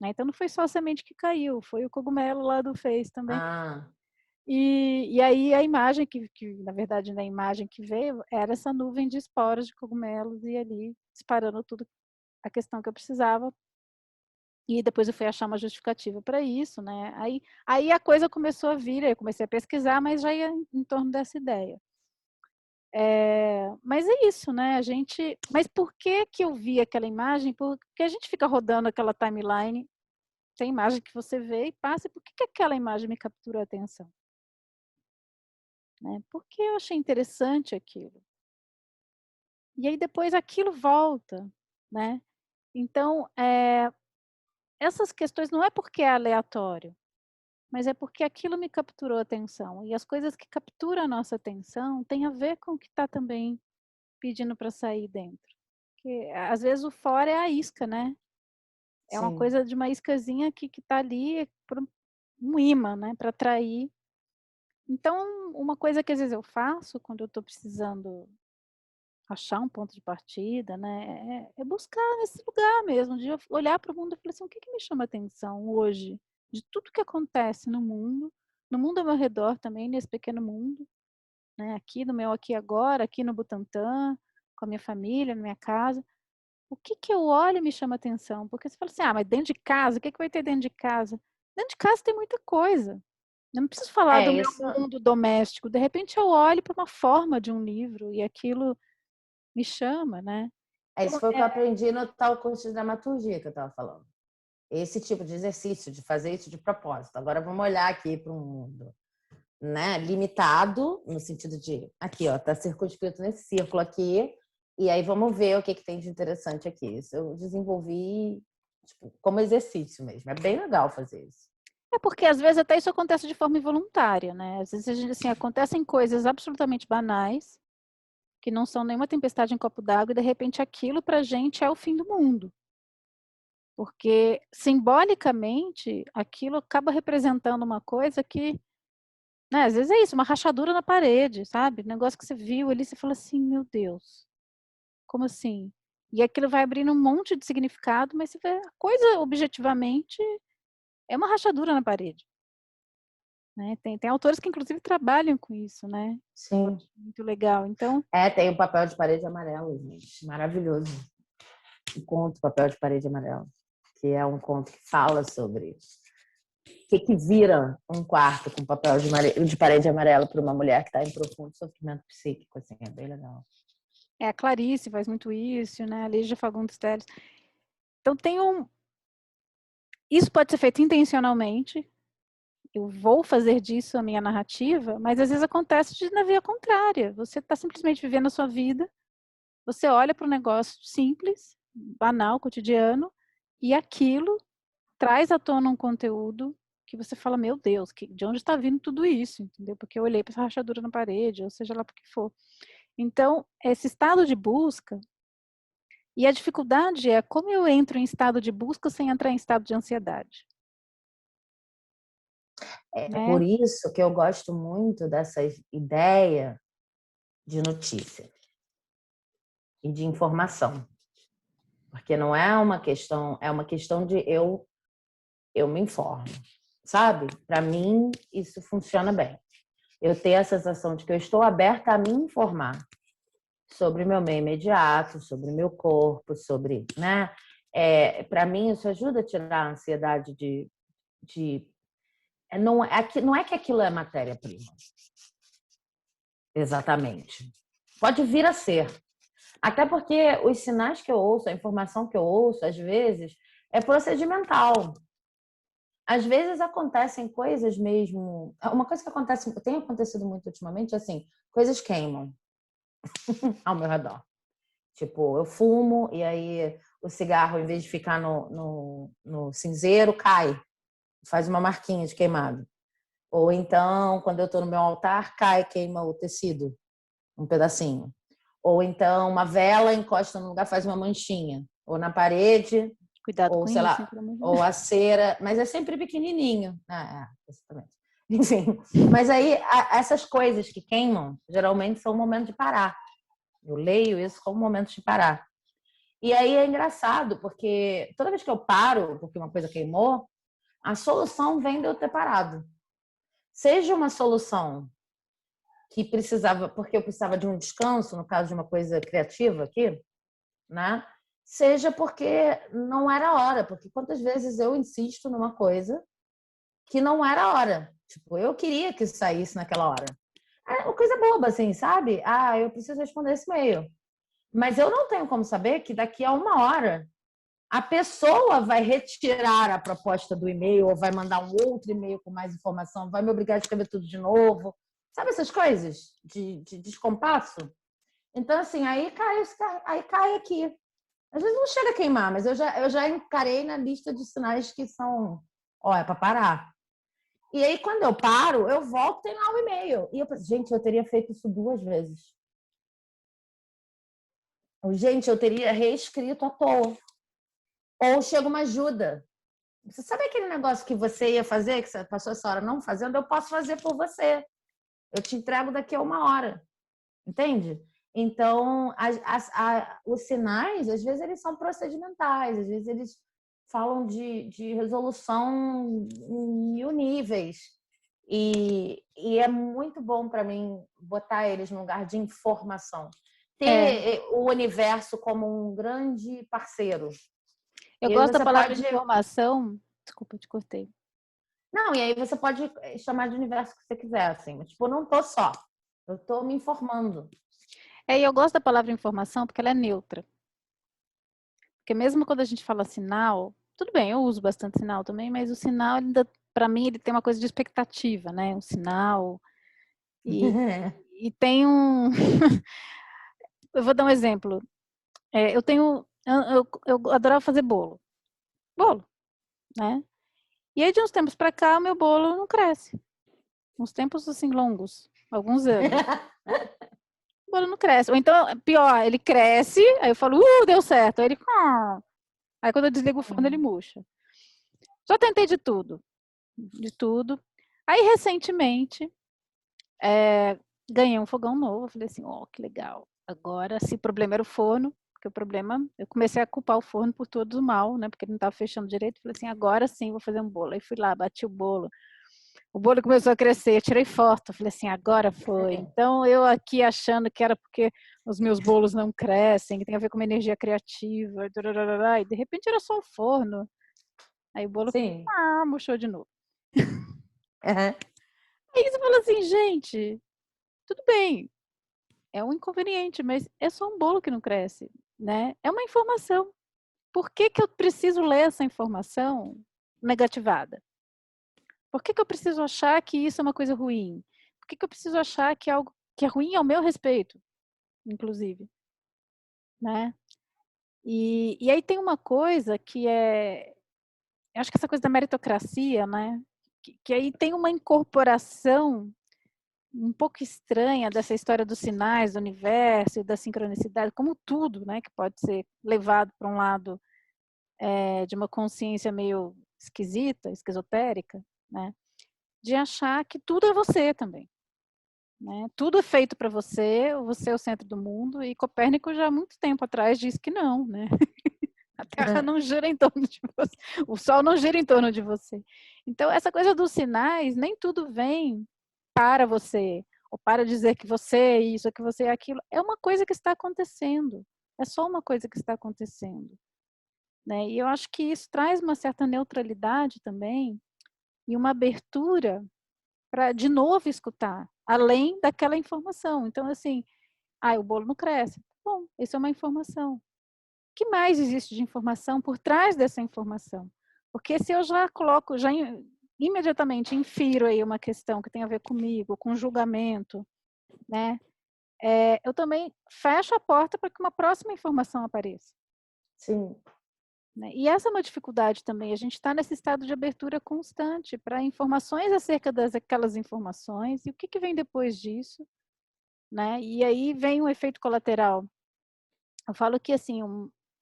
Né? Então, não foi só a semente que caiu, foi o cogumelo lá do Face também. Ah. E aí a imagem na verdade, na imagem que veio, era essa nuvem de esporos de cogumelos, e ali disparando tudo a questão que eu precisava. E depois eu fui achar uma justificativa para isso, né? Aí a coisa começou a vir, eu comecei a pesquisar, mas já ia em torno dessa ideia. Mas é isso, né? Mas por que que eu vi aquela imagem? Porque a gente fica rodando aquela timeline, tem imagem que você vê e passa, e por que que aquela imagem me capturou a atenção? Né? Porque eu achei interessante aquilo. E aí depois aquilo volta, né? Então, essas questões não é porque é aleatório, mas é porque aquilo me capturou a atenção. E as coisas que capturam a nossa atenção têm a ver com o que está também pedindo para sair dentro. Porque às vezes o fora é a isca, né? É uma Sim. coisa de uma iscazinha que está ali por um imã, né? Para atrair. Então, uma coisa que às vezes eu faço quando eu estou precisando achar um ponto de partida, né, é buscar nesse lugar mesmo, de eu olhar para o mundo e falar assim: "O que que me chama atenção hoje? De tudo que acontece no mundo ao meu redor também, nesse pequeno mundo, né, aqui no meu aqui e agora, aqui no Butantã, com a minha família, na minha casa. O que que eu olho e me chama atenção?" Porque você fala assim: "Ah, mas dentro de casa, o que que vai ter dentro de casa?" Dentro de casa tem muita coisa. Eu não preciso falar do meu Isso. mundo doméstico, de repente eu olho para uma forma de um livro e aquilo me chama, né. Isso Então foi o que eu aprendi no tal curso de dramaturgia que eu estava falando. Esse tipo de exercício, de fazer isso de propósito. Agora vamos olhar aqui para um mundo, né, limitado, no sentido de, aqui, ó, tá circunscrito nesse círculo aqui, e aí vamos ver o que que tem de interessante aqui. Isso eu desenvolvi, tipo, como exercício mesmo. É bem legal fazer isso. é porque às vezes até isso acontece de forma involuntária, né, às vezes a gente, assim, acontecem coisas absolutamente banais, que não são nenhuma tempestade em copo d'água e de repente aquilo pra gente é o fim do mundo. Porque simbolicamente aquilo acaba representando uma coisa que, né, às vezes é isso, uma rachadura na parede, sabe, negócio que você viu ali, você fala assim: "Meu Deus, como assim?" E aquilo vai abrindo um monte de significado, mas você vê a coisa objetivamente é uma rachadura na parede, né. Tem autores que inclusive trabalham com isso, né. Eu Sim. acho muito legal, então Tem o papel de parede amarelo, gente. Maravilhoso. O conto Papel de Parede Amarelo, que é um conto que fala sobre o que vira um quarto com papel de parede amarelo para uma mulher que está em profundo sofrimento psíquico. Assim, é bem legal. a Clarice faz muito isso, né, a Lígia Fagundes Telles. Então isso pode ser feito intencionalmente, eu vou fazer disso a minha narrativa, mas às vezes acontece na via contrária, você está simplesmente vivendo a sua vida, você olha para um negócio simples, banal, cotidiano, e aquilo traz à tona um conteúdo que você fala: "Meu Deus, de onde está vindo tudo isso?", entendeu? Porque eu olhei para essa rachadura na parede, ou seja lá por que for. Então, esse estado de busca e a dificuldade é como eu entro em estado de busca sem entrar em estado de ansiedade, É né. por isso que eu gosto muito dessa ideia de notícia e de informação, porque não é uma questão, é uma questão de eu me informo, sabe? Para mim isso funciona bem. Eu tenho a sensação de que eu estou aberta a me informar sobre o meu meio imediato, sobre o meu corpo, sobre, né? Para mim isso ajuda a tirar a ansiedade de não é que aquilo é matéria-prima, exatamente. Pode vir a ser. Até porque os sinais que eu ouço, a informação que eu ouço, às vezes, é procedimental. Às vezes acontecem coisas mesmo. Uma coisa que acontece, tem acontecido muito ultimamente, é assim, coisas queimam ao meu redor. Tipo, eu fumo e aí o cigarro, em vez de ficar no cinzeiro, cai, faz uma marquinha de queimado. Ou então, quando eu estou no meu altar, cai, queima o tecido, um pedacinho. Ou então, uma vela encosta no lugar, faz uma manchinha. Ou na parede, Cuidado ou com sei isso, lá, hein, pelo amor de ou Deus. a cera, mas é sempre pequenininho. Exatamente. Enfim, mas aí essas coisas que queimam, geralmente são um momento de parar. Eu leio isso como um momento de parar. E aí é engraçado, porque toda vez que eu paro, porque uma coisa queimou, a solução vem de eu ter parado. Seja uma solução que precisava, porque eu precisava de um descanso, no caso de uma coisa criativa aqui, né? Seja porque não era a hora, porque quantas vezes eu insisto numa coisa que não era a hora. Tipo, eu queria que saísse naquela hora. É uma coisa boba, assim, sabe? Ah, eu preciso responder esse e-mail. Mas eu não tenho como saber que daqui a 1 hora a pessoa vai retirar a proposta do e-mail ou vai mandar um outro e-mail com mais informação, vai me obrigar a escrever tudo de novo. Sabe essas coisas de descompasso? Então, assim, aí cai aqui. Às vezes não chega a queimar, mas eu já encarei na lista de sinais que são, ó, é para parar. E aí, quando eu paro, eu volto, tem lá o e-mail. E eu penso, gente, eu teria feito isso 2 vezes. Gente, eu teria reescrito à toa. Ou chega uma ajuda. Você sabe aquele negócio que você ia fazer, que você passou essa hora não fazendo? Eu posso fazer por você. Eu te entrego daqui a 1 hora. Entende? Então, os sinais, às vezes, eles são procedimentais, às vezes, eles falam de resolução em 1000 níveis. E é muito bom para mim botar eles no lugar de informação. Ter o universo como um grande parceiro. Eu E aí gosto da você palavra pode. informação. Desculpa, te cortei. Não, e aí você pode chamar de universo que você quiser, assim. Mas, tipo, eu não tô só. Eu tô me informando. E eu gosto da palavra informação porque ela é neutra. Porque mesmo quando a gente fala sinal, tudo bem, eu uso bastante sinal também, mas o sinal, para mim, ele tem uma coisa de expectativa, né? Um sinal. E, e tem um. Eu vou dar um exemplo. Eu tenho. Eu adorava fazer bolo. Bolo, né? E aí, de uns tempos para cá, o meu bolo não cresce. Uns tempos, assim, longos. Alguns anos. O bolo não cresce. Ou então, pior, ele cresce, aí eu falo, deu certo. Aí ele. Aí quando eu desligo o forno, ele murcha. Já tentei de tudo. De tudo. Aí, recentemente, ganhei um fogão novo. Eu falei assim, que legal. Agora, se o problema era o forno, porque o problema, eu comecei a culpar o forno por todo o mal, né? Porque ele não estava fechando direito. Eu falei assim, agora sim vou fazer um bolo. Aí fui lá, bati o bolo. O bolo começou a crescer, eu tirei foto. Eu falei assim, agora foi. Então, eu aqui achando que era porque os meus bolos não crescem, que tem a ver com uma energia criativa, e de repente era só o forno. Aí o bolo Sim. murchou de novo. Uhum. Aí você fala assim, gente, tudo bem, é um inconveniente, mas é só um bolo que não cresce, né? É uma informação. Por que que eu preciso ler essa informação negativada? Por que que eu preciso achar que isso é uma coisa ruim? Por que que eu preciso achar que é algo que é ruim ao meu respeito, inclusive, né? E aí tem uma coisa que eu acho que essa coisa da meritocracia, né? Que aí tem uma incorporação um pouco estranha dessa história dos sinais do universo e da sincronicidade, como tudo, né, que pode ser levado para um lado de uma consciência meio esquisita, esquizotérica, né, de achar que tudo é você também, né, tudo é feito para você é o centro do mundo, e Copérnico já há muito tempo atrás disse que não, né, a Terra não gira em torno de você, o Sol não gira em torno de você. Então, essa coisa dos sinais, nem tudo vem para você, ou para dizer que você é isso, ou que você é aquilo, é uma coisa que está acontecendo, é só uma coisa que está acontecendo, né? E eu acho que isso traz uma certa neutralidade também, e uma abertura para, de novo, escutar, além daquela informação. Então, assim, o bolo não cresce. Bom, isso é uma informação. O que mais existe de informação por trás dessa informação? Porque se eu já coloco, imediatamente infiro aí uma questão que tem a ver comigo, com julgamento, né? Eu também fecho a porta para que uma próxima informação apareça. Sim. Né? E essa é uma dificuldade também. A gente está nesse estado de abertura constante para informações acerca daquelas informações e o que vem depois disso, né? E aí vem um efeito colateral. Eu falo que assim,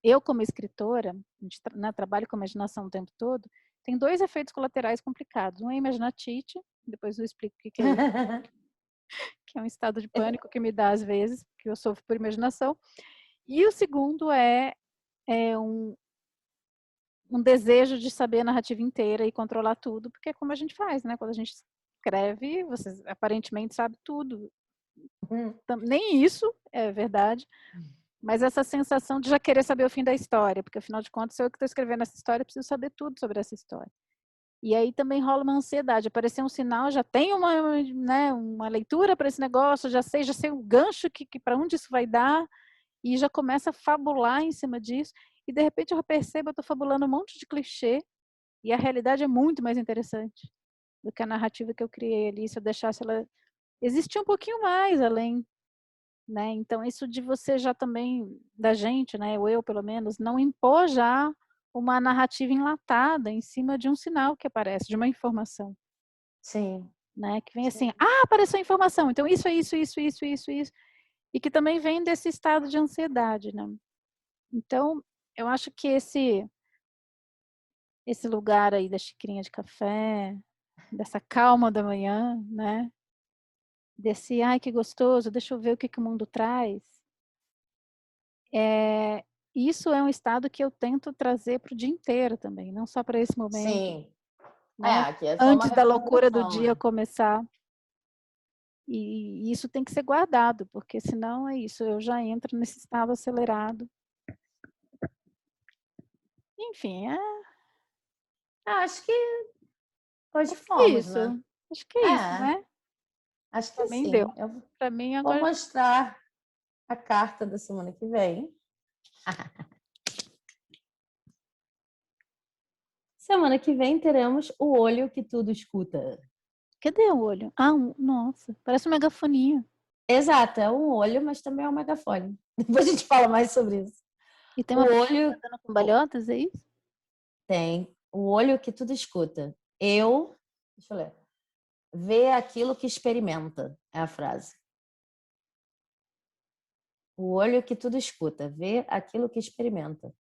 eu como escritora, a gente trabalho com imaginação o tempo todo, tem 2 efeitos colaterais complicados. Um é imaginatite, depois eu explico o que é isso, que é um estado de pânico que me dá às vezes, porque eu sofro por imaginação. E o segundo é um desejo de saber a narrativa inteira e controlar tudo, porque é como a gente faz, né? Quando a gente escreve, você aparentemente sabe tudo. Nem isso é verdade, mas essa sensação de já querer saber o fim da história, porque afinal de contas, eu que estou escrevendo essa história, preciso saber tudo sobre essa história. E aí também rola uma ansiedade. Aparecer um sinal, já tem né, uma leitura para esse negócio, já sei o gancho que para onde isso vai dar, e já começa a fabular em cima disso. E de repente eu percebo, eu estou fabulando um monte de clichê, e a realidade é muito mais interessante do que a narrativa que eu criei ali, se eu deixasse ela existir um pouquinho mais além, né? Então isso de você já também, da gente, né, ou eu pelo menos, não impor já uma narrativa enlatada em cima de um sinal que aparece, de uma informação, Sim. né? Que vem assim, Sim. apareceu a informação, então isso é isso. E que também vem desse estado de ansiedade, né? Então, eu acho que esse lugar aí da xicrinha de café, dessa calma da manhã, né? Desse, ai, que gostoso, deixa eu ver o que o mundo traz. Isso é um estado que eu tento trazer para o dia inteiro também, não só para esse momento, Sim. né? Aqui é só uma Antes da loucura do recomendação, dia né? começar. E isso tem que ser guardado, porque senão é isso, eu já entro nesse estado acelerado. Enfim, Acho que hoje acho que é fomos, isso. né? Acho que é isso, É, né? acho que Para mim deu. sim. Eu Para mim vou agora. mostrar a carta da semana que vem. Semana que vem teremos o olho que tudo escuta. Cadê o olho? Nossa, parece um megafoninho. Exato, é um olho, mas também é um megafone. Depois a gente fala mais sobre isso. E tem O uma pessoa olho cantando com balhotas, é isso? tem o olho que tudo escuta. Deixa eu ler. Vê aquilo que experimenta, é a frase. O olho que tudo escuta, vê aquilo que experimenta.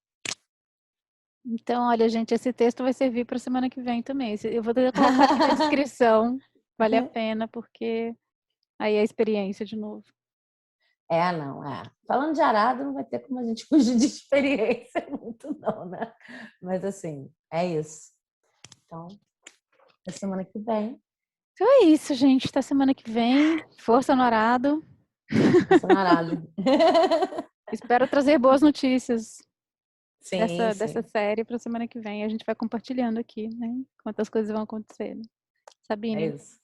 Então, olha, gente, esse texto vai servir para a semana que vem também. Eu vou ter que colocar aqui na descrição. Vale a pena, porque aí é a experiência de novo. Não, é. Falando de arado, não vai ter como a gente fugir de experiência muito, não, né? Mas assim, é isso. Então, na semana que vem. Então é isso, gente. Até semana que vem. Força no arado. Força no arado. Espero trazer boas notícias Sim, dessa sim. série para a semana que vem. A gente vai compartilhando aqui, né? Quantas coisas vão acontecendo. É Sabine, isso.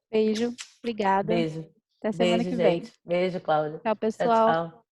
beijo. Obrigada. Beijo. Até semana Beijo, que vem. gente. Beijo, Cláudia. Tchau, Tchau, pessoal. tchau.